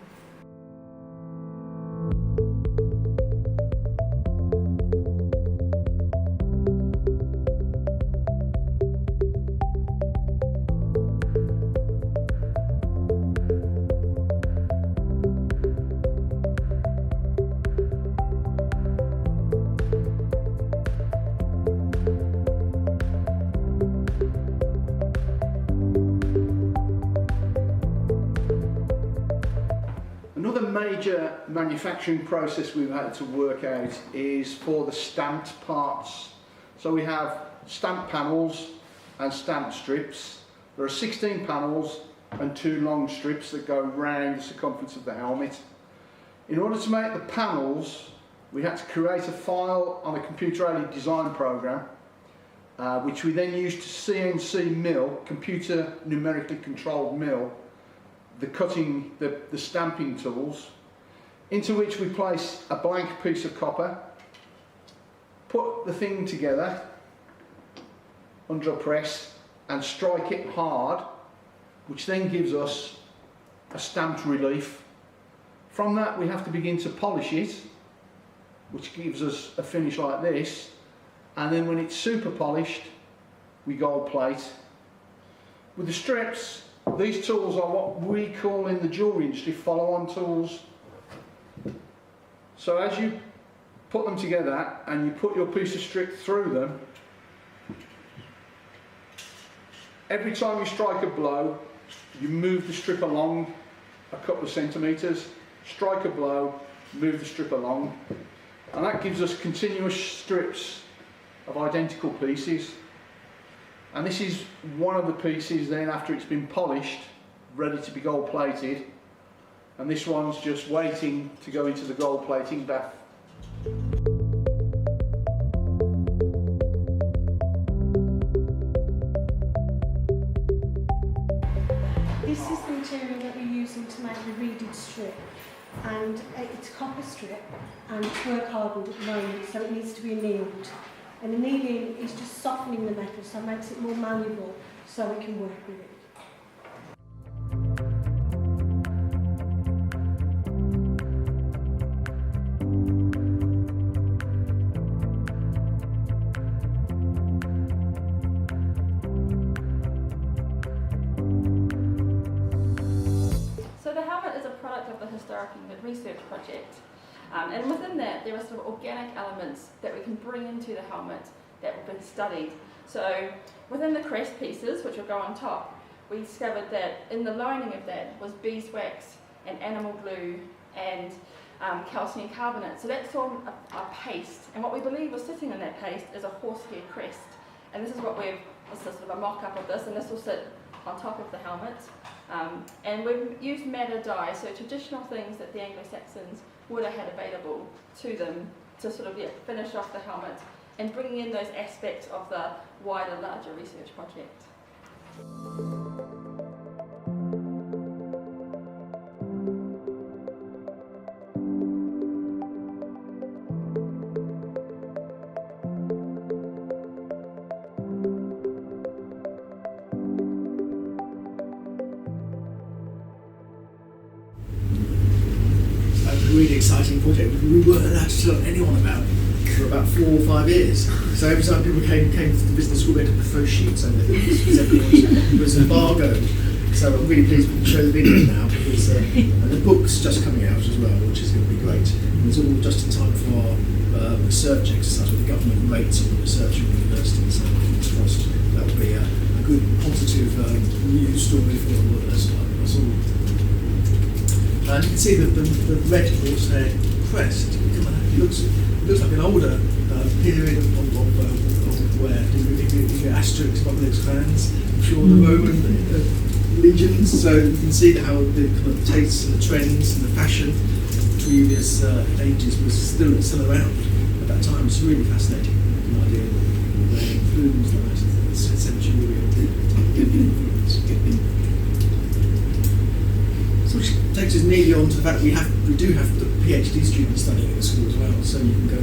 Another major manufacturing process we've had to work out is for the stamped parts. So we have stamp panels and stamp strips. There are 16 panels and 2 long strips that go round the circumference of the helmet. In order to make the panels, we had to create a file on a computer-aided design program, which we then used to CNC mill, computer numerically controlled mill, the stamping tools, into which we place a blank piece of copper, put the thing together under a press and strike it hard, which then gives us a stamped relief. From that we have to begin to polish it, which gives us a finish like this, and then when it's super polished we gold plate. With the strips, these tools are what we call in the jewellery industry follow-on tools. So as you put them together and you put your piece of strip through them, every time you strike a blow, you move the strip along a couple of centimetres, strike a blow, move the strip along, and that gives us continuous strips of identical pieces. And this is one of the pieces then after it's been polished, ready to be gold plated, and this one's just waiting to go into the gold plating bath. This is the material that we're using to make the reeded strip, and it's copper strip and it's work hardened at the moment, so it needs to be annealed. And annealing is just softening the metal, so it makes it more malleable so we can work with it. So the helmet is a product of the Historical Research Project. And within that, there are sort of organic elements that we can bring into the helmet that have been studied. So within the crest pieces, which will go on top, we discovered that in the lining of that was beeswax and animal glue and calcium carbonate. So that's all a paste. And what we believe was sitting in that paste is a horsehair crest. And this is what this is sort of a mock-up of this, and this will sit on top of the helmet. And we've used madder dye, so traditional things that the Anglo-Saxons would have had available to them to sort of finish off the helmet and bringing in those aspects of the wider, larger research project. Really exciting project we weren't allowed to tell anyone about for about 4 or 5 years. So every time people came to the business school, we had to throw sheets over things because everyone was embargoed. So I'm really pleased we can show the video now because and the book's just coming out as well, which is going to be great. And it's all just in time for our research exercise with the government rates on the research at universities. So fingers crossed that will be a good positive news story for us all. And you can see the red horsehair crest. It looks like an older period of where you get Asterix, Obelix fans, I'm sure the Roman legions. So you can see how the kind of tastes and the trends and the fashion of previous ages was still around at that time. It's really fascinating. An idea of wearing plumes like that, centurion influence. So which takes us nearly on to the fact we do have the PhD students studying at the school as well, so you can go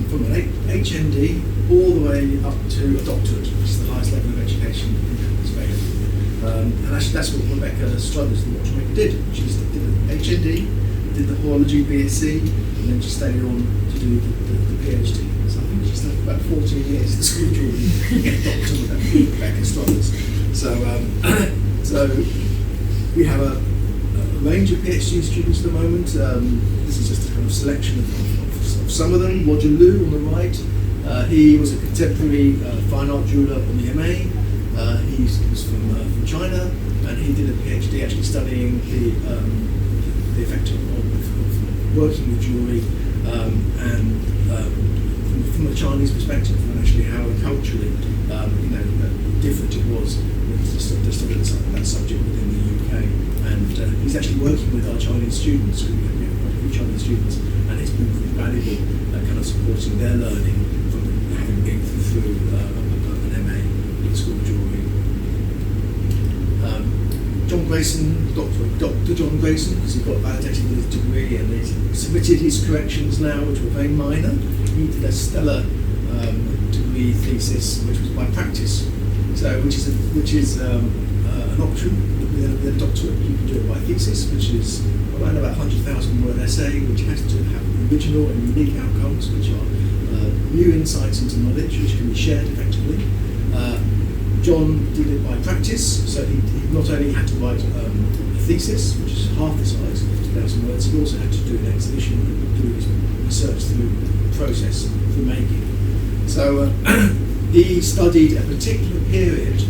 from an HND all the way up to a doctorate, which is the highest level of education in Spain. And actually that's what Rebecca Struthers, the watchmaker, did. She did an HND, did the horology BSc, and then she stayed on to do the PhD. So I think she's done about 14 years at the school of jewellery to get a doctor with Rebecca Struthers. So we have a range of PhD students at the moment. This is just a kind of selection of some of them. Roger Liu on the right, he was a contemporary fine art jeweller on the MA. He was from China, and he did a PhD actually studying the effect of working with jewellery and from a Chinese perspective, and actually how culturally different it was to study that subject within the UK. And he's actually working with our Chinese students, we have quite a few Chinese students, and it's been really valuable kind of supporting their learning from having been through an MA in the School of Jewellery. John Grayson, Dr. John Grayson, because he got validated with his degree and he's submitted his corrections now, which were very minor. He did a stellar degree thesis, which was by practice, so which is an option. With a doctorate, you can do it by thesis, which is around about 100,000 word essay, which has to have original and unique outcomes, which are new insights into knowledge, which can be shared effectively. John did it by practice, so he not only had to write thesis, which is half the size, 50,000 words. He also had to do an exhibition and do his research through the process for making. So he studied a particular period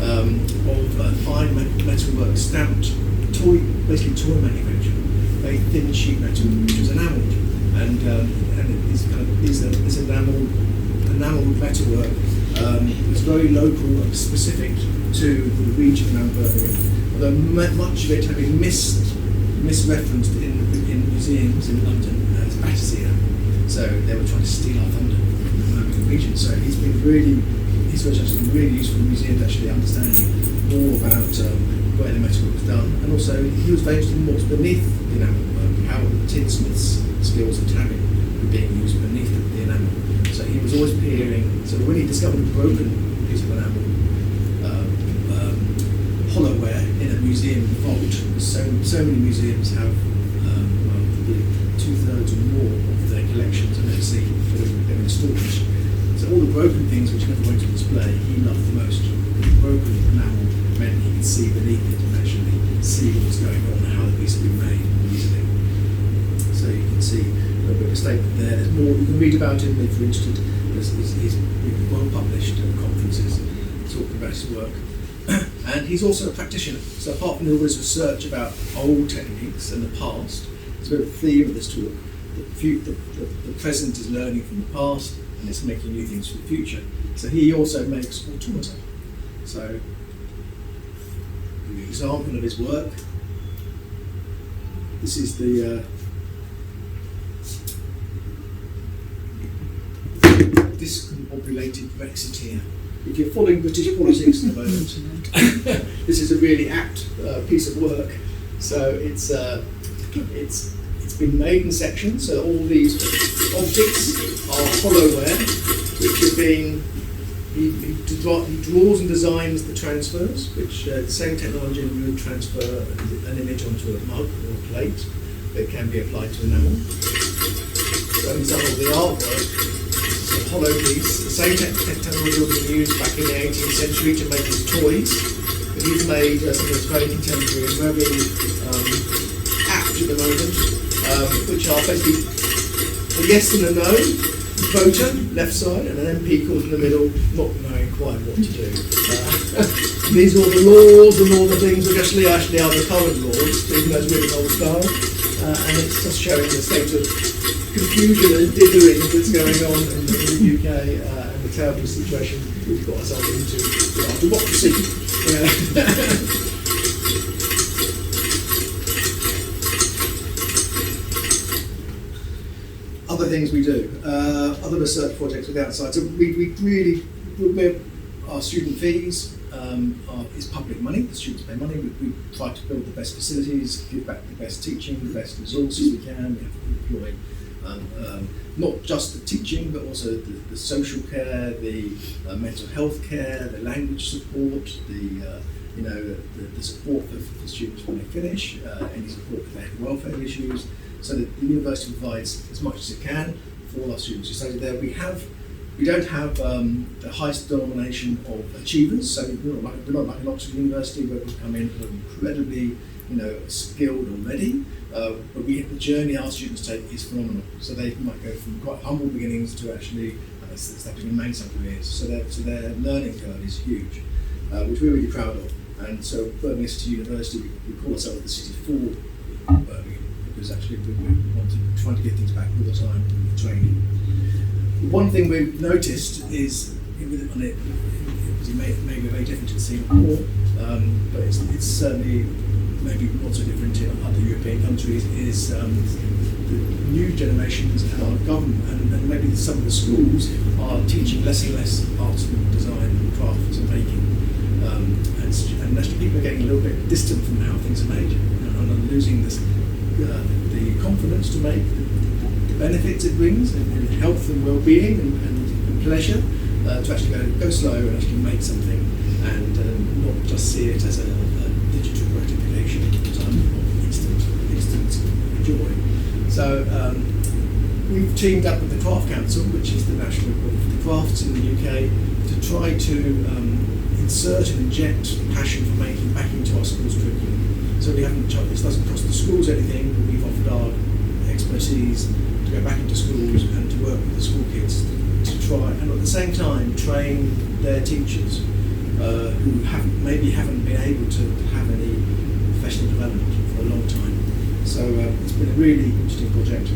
of fine metalwork stamped toy, basically toy manufacture, very thin sheet metal, which was enamelled, and it is kind of this enamelled metalwork. It's very local and specific to the region around Birmingham, although much of it having misreferenced in museums in London as Battersea enamel. So they were trying to steal our thunder from the Birmingham region. So his research has been really useful in museums actually understanding more about where the metal was done, and also he was very interested in what's beneath the enamel work, how the tinsmith's skills of tabbing were being used beneath the enamel. So he was always peering. So when he discovered a broken piece of enamel hollowware in a museum vault, so many museums have probably 2/3 or more of their collections are never seen, they're in storage. So all the broken things which never went to display, he loved the most. The broken enamel meant he could see beneath it and actually see what's going on, how the piece had been made easily. So you can see a little bit of a statement there. There's more you can read about him if you're interested. He's well published at conferences talking about his work. And he's also a practitioner. So apart from all this research about old techniques and the past, it's a bit of the theme of this talk. The present is learning from the past, and it's making new things for the future. So he also makes automata. So an example of his work. This is the discombobulated Brexiteer. If you're following British politics at the moment, this is a really apt piece of work. So it's been made in sections. So all these objects are hollowware, which have been. He draws and designs the transfers, which the same technology would transfer an image onto a mug or a plate that can be applied to enamel. So he's done all the artwork. A hollow piece, the same technology would have been used back in the 18th century to make his toys, but he's made something that's very contemporary and very apt at the moment, which are basically a yes and a no, voter, left side, and an MP called in the middle, not knowing quite what to do. These are all the laws and all the things which actually are the current laws, even though it's really old style, and it's just showing the state of confusion and dithering that's going on in the UK and the terrible situation we've got ourselves into with our democracy. Other things we do, other research projects with outside. So our student fees is public money. The students pay money. We try to build the best facilities, give back the best teaching, the best resources we can. We have to employ not just the teaching, but also the social care, the mental health care, the language support, the support for students when they finish, any support for their welfare issues, so that the university provides as much as it can for all our students who study there. We don't have the highest denomination of achievers, so we're not like an Oxford University where we come in who are incredibly skilled already. But the journey our students take is phenomenal. So they might go from quite humble beginnings to actually stepping in main careers. So their learning curve is huge, which we're really proud of. And so Birmingham City University, we call ourselves the City for Birmingham, because actually we want to try to get things back all the time with the training. One thing we've noticed is, it may be very different in Singapore, but it's certainly maybe not so different in other European countries, is the new generations and our government and maybe some of the schools are teaching less and less arts and design and crafts and making. And actually people are getting a little bit distant from how things are made and are losing the confidence to make the benefits it brings in health and well-being and pleasure, to actually go slow and actually make something and not just see it as a digital gratification of instant joy. So we've teamed up with the Craft Council, which is the national equivalent for the crafts in the UK, to try to insert and inject passion for making back into our school's curriculum. So we haven't charged, this doesn't cost the schools anything, but we've offered our expertise to go back into schools and to work with the school kids to try and at the same time train their teachers who maybe haven't been able to have any professional development for a long time. So it's been a really interesting project.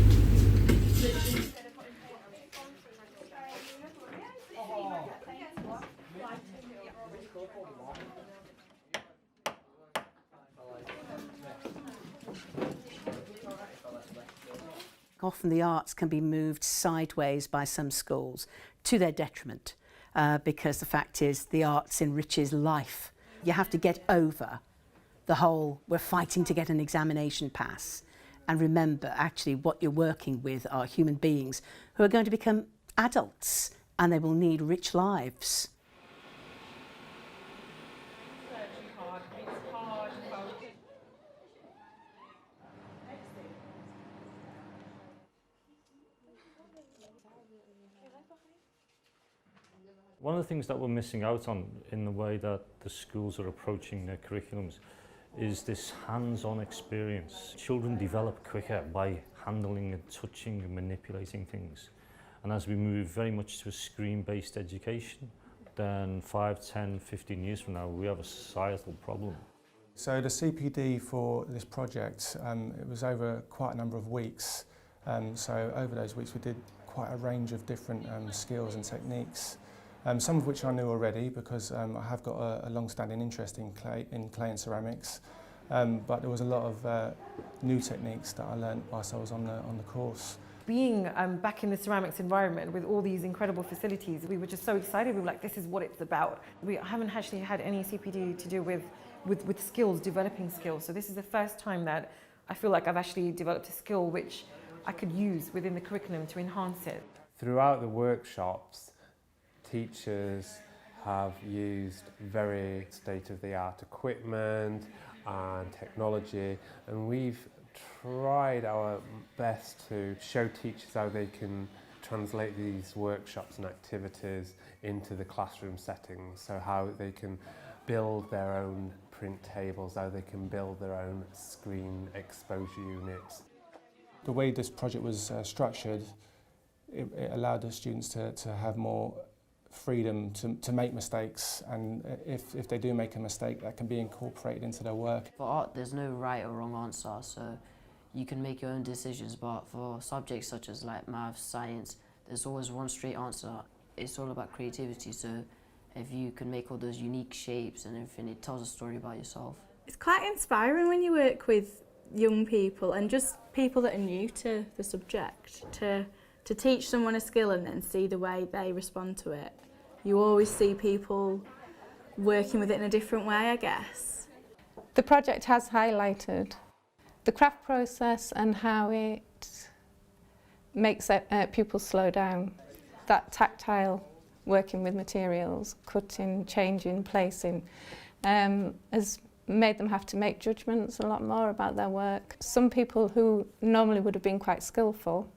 Often the arts can be moved sideways by some schools to their detriment because the fact is the arts enriches life. You have to get over the whole we're fighting to get an examination pass and remember actually what you're working with are human beings who are going to become adults and they will need rich lives. One of the things that we're missing out on in the way that the schools are approaching their curriculums is this hands-on experience. Children develop quicker by handling and touching and manipulating things. And as we move very much to a screen-based education, then 5, 10, 15 years from now, we have a societal problem. So the CPD for this project, it was over quite a number of weeks. So over those weeks we did quite a range of different skills and techniques. Some of which I knew already because I have got a long-standing interest in clay and ceramics, but there was a lot of new techniques that I learned whilst I was on the course. Being back in the ceramics environment with all these incredible facilities, we were just so excited. We were like, this is what it's about. We haven't actually had any CPD to do with skills, developing skills. So this is the first time that I feel like I've actually developed a skill which I could use within the curriculum to enhance it. Throughout the workshops, teachers have used very state-of-the-art equipment and technology, and we've tried our best to show teachers how they can translate these workshops and activities into the classroom settings, so how they can build their own print tables, how they can build their own screen exposure units. The way this project was structured, it allowed the students to have more freedom to make mistakes, and if they do make a mistake, that can be incorporated into their work. For art, there's no right or wrong answer, so you can make your own decisions, but for subjects such as like maths, science, there's always one straight answer. It's all about creativity, so if you can make all those unique shapes and everything, it tells a story about yourself. It's quite inspiring when you work with young people and just people that are new to the subject, to teach someone a skill and then see the way they respond to it. You always see people working with it in a different way, I guess. The project has highlighted the craft process and how it makes pupils slow down. That tactile working with materials, cutting, changing, placing, has made them have to make judgments a lot more about their work. Some people who normally would have been quite skillful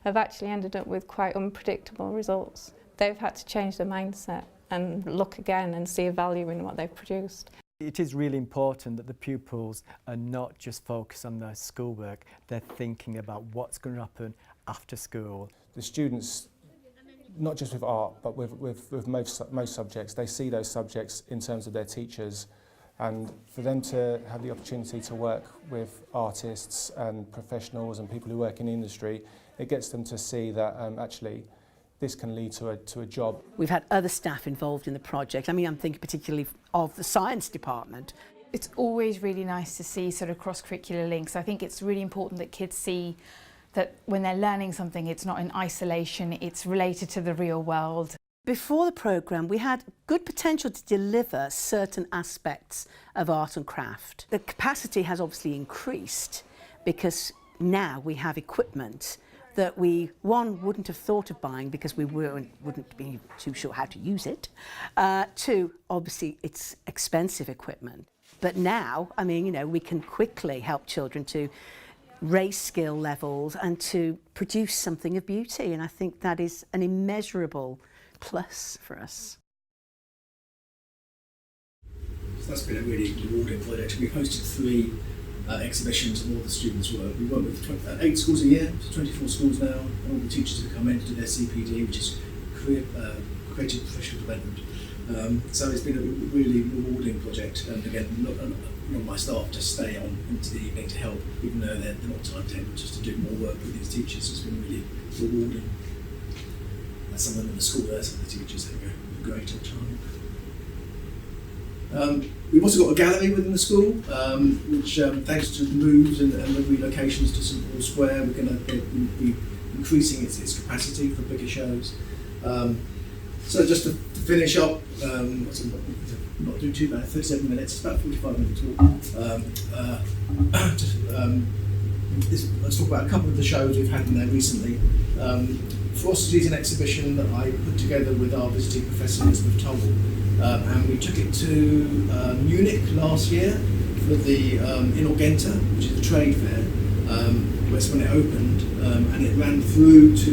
have actually ended up with quite unpredictable results. They've had to change their mindset and look again and see a value in what they've produced. It is really important that the pupils are not just focused on their schoolwork, they're thinking about what's going to happen after school. The students, not just with art, but with most subjects, they see those subjects in terms of their teachers, and for them to have the opportunity to work with artists and professionals and people who work in the industry, it gets them to see that actually this can lead to a job. We've had other staff involved in the project. I mean, I'm thinking particularly of the science department. It's always really nice to see sort of cross-curricular links. I think it's really important that kids see that when they're learning something, it's not in isolation, it's related to the real world. Before the programme, we had good potential to deliver certain aspects of art and craft. The capacity has obviously increased because now we have equipment that we, one, wouldn't have thought of buying because we wouldn't be too sure how to use it. Two, obviously it's expensive equipment. But now, I mean, you know, we can quickly help children to raise skill levels and to produce something of beauty. And I think that is an immeasurable plus for us. So that's been a really rewarding project. We've hosted 3 exhibitions and all the students' work. We work with 8 schools a year, so 24 schools now, and all the teachers have come in to do their CPD, which is Creative Professional Development. So it's been a really rewarding project, and again, a lot of my staff just stay on into the evening to help, even though they're not timetabled, just to do more work with these teachers. It's been really rewarding. As someone in the school there, some of the teachers have a great time. We've also got a gallery within the school, which thanks to the moves and the relocations to St Paul's Square, we're going to be increasing its capacity for bigger shows. So just to finish up, not doing too bad, 37 minutes, it's about 45 minutes talk. Let's talk about a couple of the shows we've had in there recently. Ferocity is an exhibition that I put together with our visiting Professor Stephen Bottomley, and we took it to Munich last year for the Inorgenta, which is a trade fair. That's when it opened, and it ran through to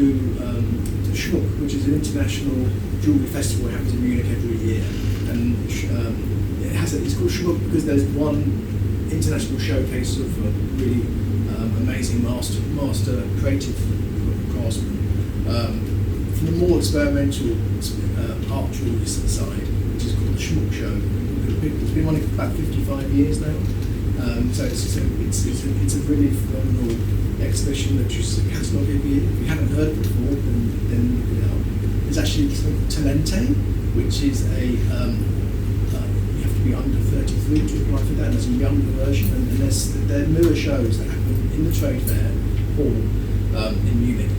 Schmuck, which is an international jewellery festival that happens in Munich every year. And it's called Schmuck because there's one international showcase of really amazing master creative craftsmen. From the more experimental art jewellery side, which is called the Schmuck Show. It's been running for about 55 years now. So it's a really phenomenal exhibition that uses a catalogue every year. If you haven't heard of it before, then look it up. There's actually something called Talente, which is you have to be under 33 to apply for that. There's a younger version, and there are mirror shows that happen in the trade fair hall in Munich.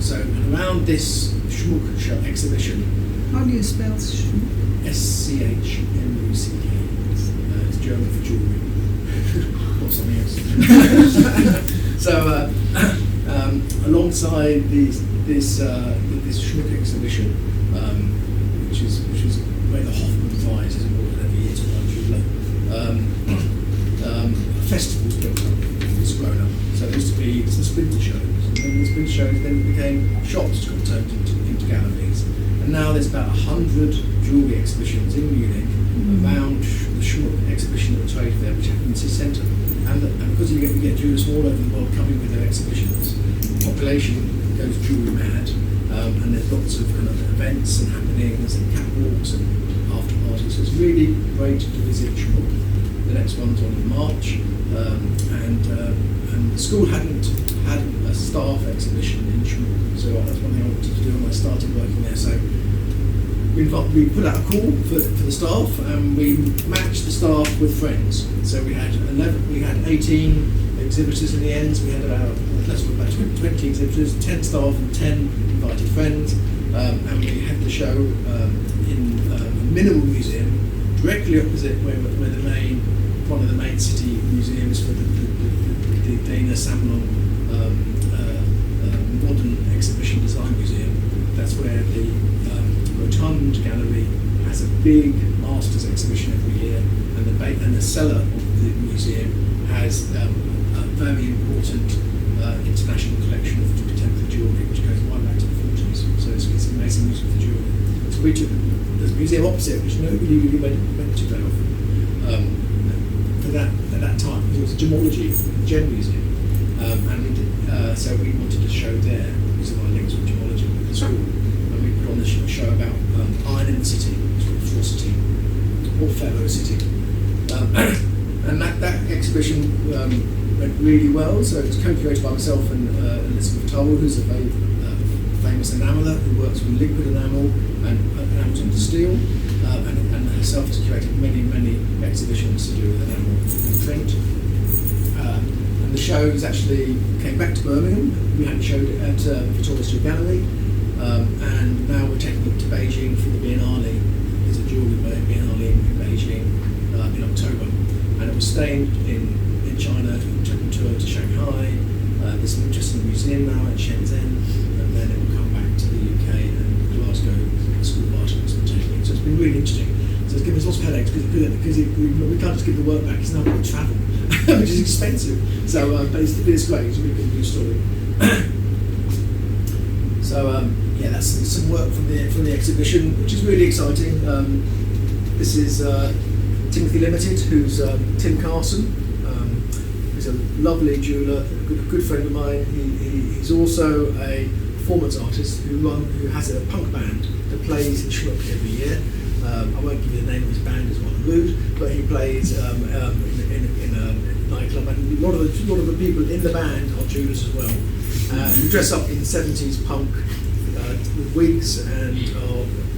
So around this Schmuck show exhibition. How do you spell Schmuck? SCHMUCK. It's German for jewellery. Or something else. So alongside this Schmuck exhibition, which is where the Hoffman Prize is awarded every year to one jeweller, festivals built up. It's grown up. So there used to be some splinter shows, and then the splinter shows then became shops got turned into galleries, and now there's about 100 jewellery exhibitions in Munich around the Schmuck exhibition at the trade fair, which happens in the city centre. And because we get jewellers from all over the world coming with their exhibitions, the population goes jewellery mad, and there's lots of kind of events and happenings and catwalks and after parties. So it's really great to visit Schmuck. The next one's on in March, and the school hadn't had a staff exhibition in Schmuck, so that's one thing I wanted to do when I started working there. So we put out a call for the staff, and we matched the staff with friends. So we had 18 exhibitors in the end. So we had about 20 exhibitors, 10 staff, and 10 invited friends. And we had the show in a minimal museum, directly opposite where one of the main city museums for the Dana Samlong Modern Exhibition Design Museum. That's where the Rotund Gallery has a big masters exhibition every year, and the cellar of the museum has a very important international collection of contemporary jewellery, which goes right back to the 40s. So it's an amazing museum for jewellery. So we took the museum opposite, which nobody really went to very often at that time. It was a gemology, gem museum, so we wanted to show there because of our links with gemology with the school. On the show about iron in the city, it's called Ferocity, or Ferocity. And that exhibition went really well, so it's co-curated by myself and Elizabeth Toll, who's a very famous enameller who works with liquid enamel and enamels into steel, and herself has curated many exhibitions to do with enamel and print. And the shows actually came back to Birmingham. We hadn't showed it at Victoria Street Gallery. And now we're taking it to Beijing for the Biennale. There's a jewellery Biennale in Beijing in October, and it was staying in China, taking a tour to Shanghai. There's an interesting museum now in Shenzhen, and then it will come back to the UK and Glasgow School of Art and Technique. So it's been really interesting. So it's given us lots of headaches because we can't just give the work back. It's now got to travel, which is expensive. So, but it's great. It's a really good news story. So. Yeah, that's some work from the exhibition, which is really exciting. This is 10 Timothy Limited, who's Tim Carson. He's a lovely jeweller, a good friend of mine. He's also a performance artist who has a punk band that plays in Schmuck every year. I won't give you the name of his band, it's not rude, but he plays in a nightclub, and a lot of the people in the band are jewellers as well. Who dress up in 70s punk with wigs and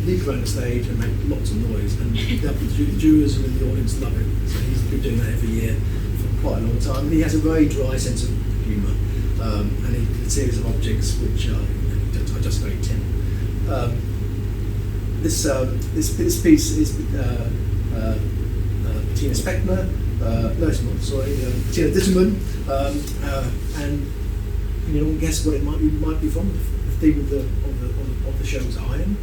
leap around the stage and make lots of noise. And the jewellers who are in the audience love it. So he's been doing that every year for quite a long time. And he has a very dry sense of humour. And he did a series of objects which are just very Tim. This piece is Tina Speckner, no, it's not, sorry, Tina Ditterman, and can you all guess what it might be from? The theme of the show is iron.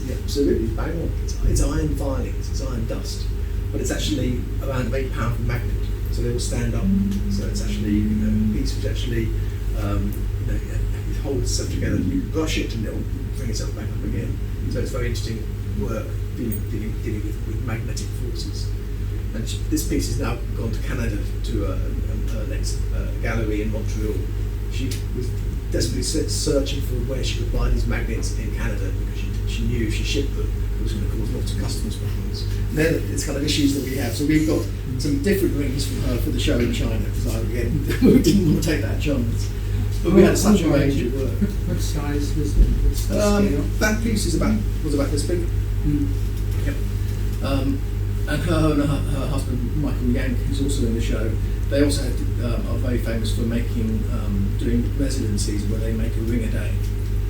Yeah, absolutely, bang on. It's iron filings, it's iron dust, but it's actually around a very powerful magnet, so they will stand up. So it's actually a piece which actually it holds itself together. You can brush it and it will bring itself back up again. So it's very interesting work dealing with magnetic forces. And this piece has now gone to Canada to a next gallery in Montreal. She was desperately searching for where she could buy these magnets in Canada because she knew if she shipped them, it was going to cause lots of customs problems. And then it's kind of issues that we have. So we've got some different rings from her for the show in China because again we didn't want to take that chance. But we had such a range of work. What size was it? That piece was about this big. Yep. And her husband Michael Yank, who's also in the show, they also are very famous for doing residencies where they make a ring a day,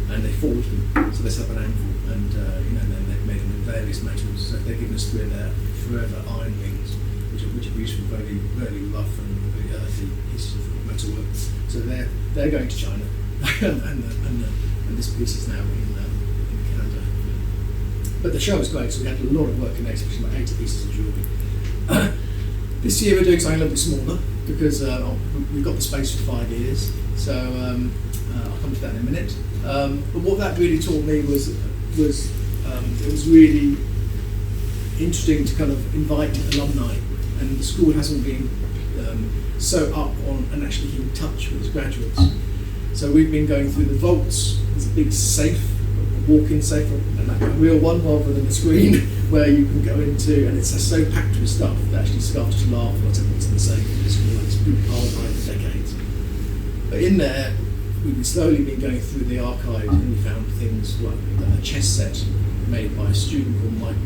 and they forge them. So they set up an anvil, and then they've made them in various metals. So they're giving us their forever iron rings, which are beautiful, very very rough and very earthy pieces of metalwork. So they're going to China, and this piece is now in Canada. But the show was great, so we had a lot of work in the exhibition, about 80 pieces of jewellery. This year we're doing something a little bit smaller because we've got the space for 5 years. So I'll come to that in a minute. But what that really taught me was it was really interesting to kind of invite alumni, and the school hasn't been so up on and actually in touch with its graduates. So we've been going through the vaults. There's a big safe, a walk-in safe, and like a real one rather than a screen where you can go into, and it's so packed with stuff that actually starts to laugh when I said what's in the safe. It's been piled high for decades. But in there, we've slowly been going through the archive, and we found things like a chess set made by a student called Michael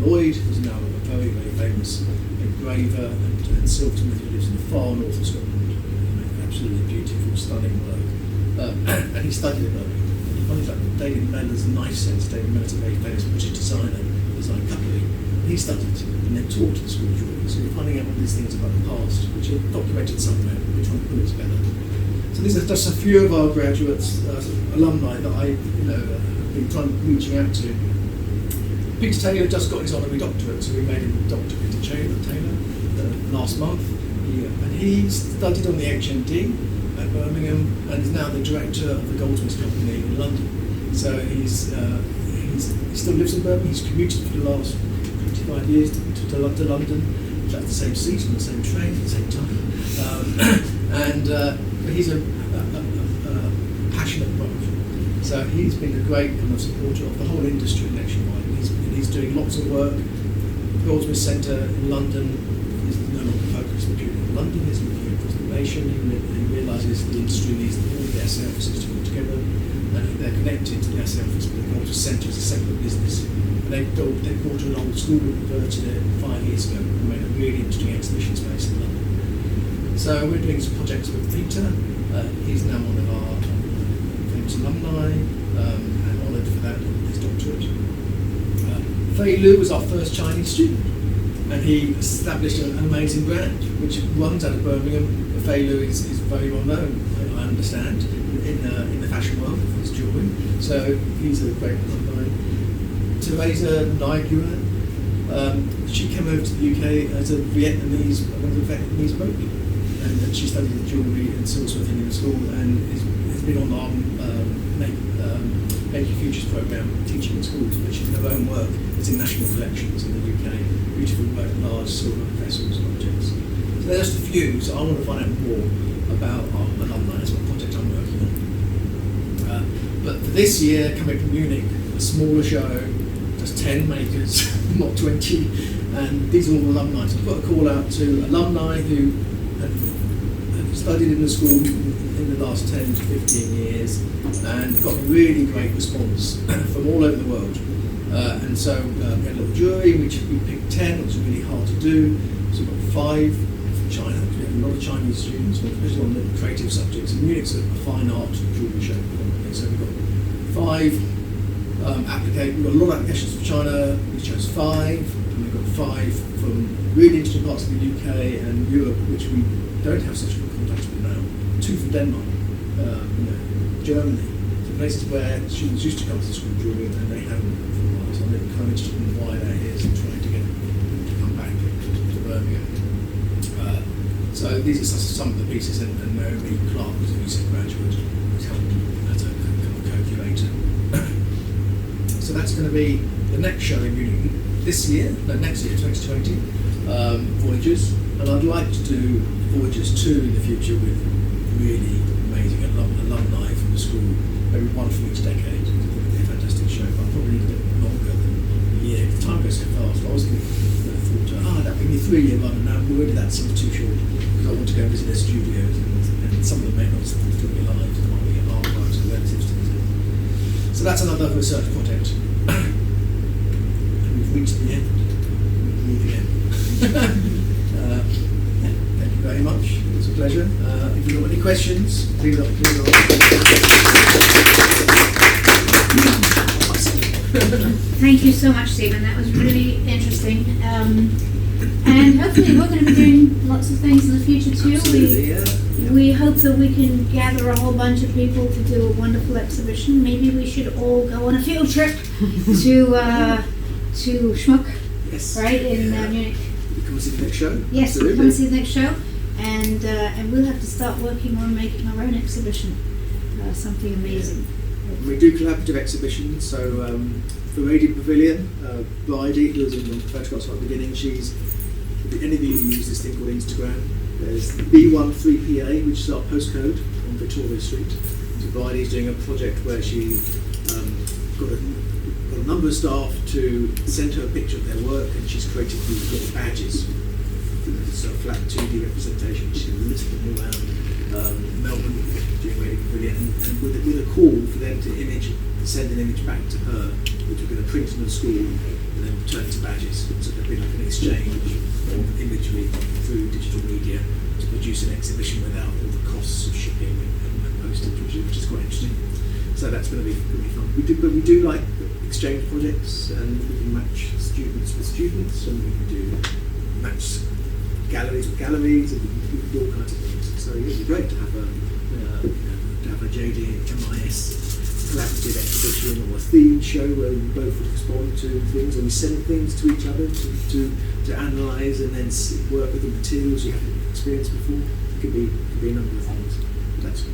Lloyd, who's now a very, very famous engraver and silversmith who lives in the far north of Scotland. Absolutely beautiful, stunning work. And he studied at Birmingham. He finds like David Mellor's knife sets. David Mellor's a very famous British designer, designed cutlery. He studied and then taught at the School of Jewellery. So you're finding out all these things about the past, which are documented somewhere, and we're trying to put it together. So these are just a few of our graduates, alumni that I have been reaching out to. Peter Taylor just got his honorary doctorate, so we made him a doctor, Peter Taylor, last month. And he studied on the HND at Birmingham and is now the director of the Goldsmiths Company in London. So he still lives in Birmingham. He's commuted for the last 25 years to London. He's at the same seat on the same train at the same time. But he's a passionate Prof. So he's been a great kind of supporter of the whole industry nationwide. He's doing lots of work. The Goldsmiths Centre in London is no longer focused purely on London. He's looking across the nation. He realises the industry needs all the SA offices to work together, and they're connected to the SA office, but the Goldsmiths Centre is a separate business. And they brought an old school and converted it 5 years ago and made a really interesting exhibition space in London. So we're doing some projects with Peter. He's now one of our famous alumni and honoured for that with his doctorate. Fei Lu was our first Chinese student, and he established an amazing brand which runs out of Birmingham. Fei Lu is very well known, I understand, in the fashion world for his jewellery. So he's a great alumni. Teresa Naiguan, she came over to the UK as a Vietnamese monk, and she studied jewellery and silversmithing in the school, and has been on making a few Futures programme teaching in schools, but she's her own work. It's in national collections in the UK. Beautiful work, large silver vessels and objects. So there's just a few. So I want to find out more about our alumni. That's what project I'm working on. But for this year, coming from Munich, a smaller show, just 10 makers, not 20, and these are all alumni. So I've got a call out to alumni who have studied in the school in the last 10 to 15 years and got a really great response from all over the world. And so we had a little jury, which we picked 10, it was really hard to do. So we got 5 from China, we had a lot of Chinese students, especially on the creative subjects. And Munich's a fine art jewellery show. So we've got 5 applications, we've got a lot of applications from China, we chose 5, and we've got 5 from really interesting parts of the UK and Europe, which we don't have such good contacts with now. 2 from Denmark, Germany, so places where students used to come to the school jewellery and they haven't for a while. So I'm kind of interested in why that is and trying to get them to come back to Birmingham. So these are some of the pieces, and Mary Clark was a recent graduate who's helped as a kind of co-curator. So that's going to be the next show in Munich this year, no, next year, 2020, Voyagers. And I'd like to do Voyagers 2 in the future with really amazing alumni from the school, maybe one from each decade. It would be a fantastic show, but I'll probably need a bit longer than a year. The time goes so fast. I was thought, that'd be a 3-year run, and now already that seems too short because I want to go visit their studios, and some of them may not still be alive, so there might be archives and relatives to visit. So that's another research project. And we've reached the end. We leave again. Thank you very much. It was a pleasure. If you've got any questions, please ask. Thank you so much, Stephen. That was really interesting. And hopefully we're going to be doing lots of things in the future too. We hope that we can gather a whole bunch of people to do a wonderful exhibition. Maybe we should all go on a field trip to Schmuck, yes, right, in Munich. Come and see the next show. Yes, absolutely. Come and see the next show. And we'll have to start working on making our own exhibition, something amazing. We do collaborative exhibitions, so for Radiant Pavilion, Bridie, who was in the photographs at the beginning, any of you who use this thing called Instagram, there's B13PA, which is our postcode on Victoria Street. So Bridie's doing a project where she got a number of staff to send her a picture of their work, and she's created these little badges. It's a flat 2D representation. She's listed them around Melbourne during Radiant Pavilion, and with a call for them to send an image back to her, which we're going to print in the school and then turn into badges. So there'll be like an exchange of imagery through digital media to produce an exhibition without all the costs of shipping and postage, which is quite interesting. So that's going to be really fun. We do like exchange projects, and we can match students with students, and we can do match galleries with galleries, and we can do all kinds of things. So it'd be great to have a JDMIS collaborative exhibition or a themed show where we both respond to things, and we send things to each other to analyse and then work with the materials you haven't experienced before. It could be a number of things. That's good.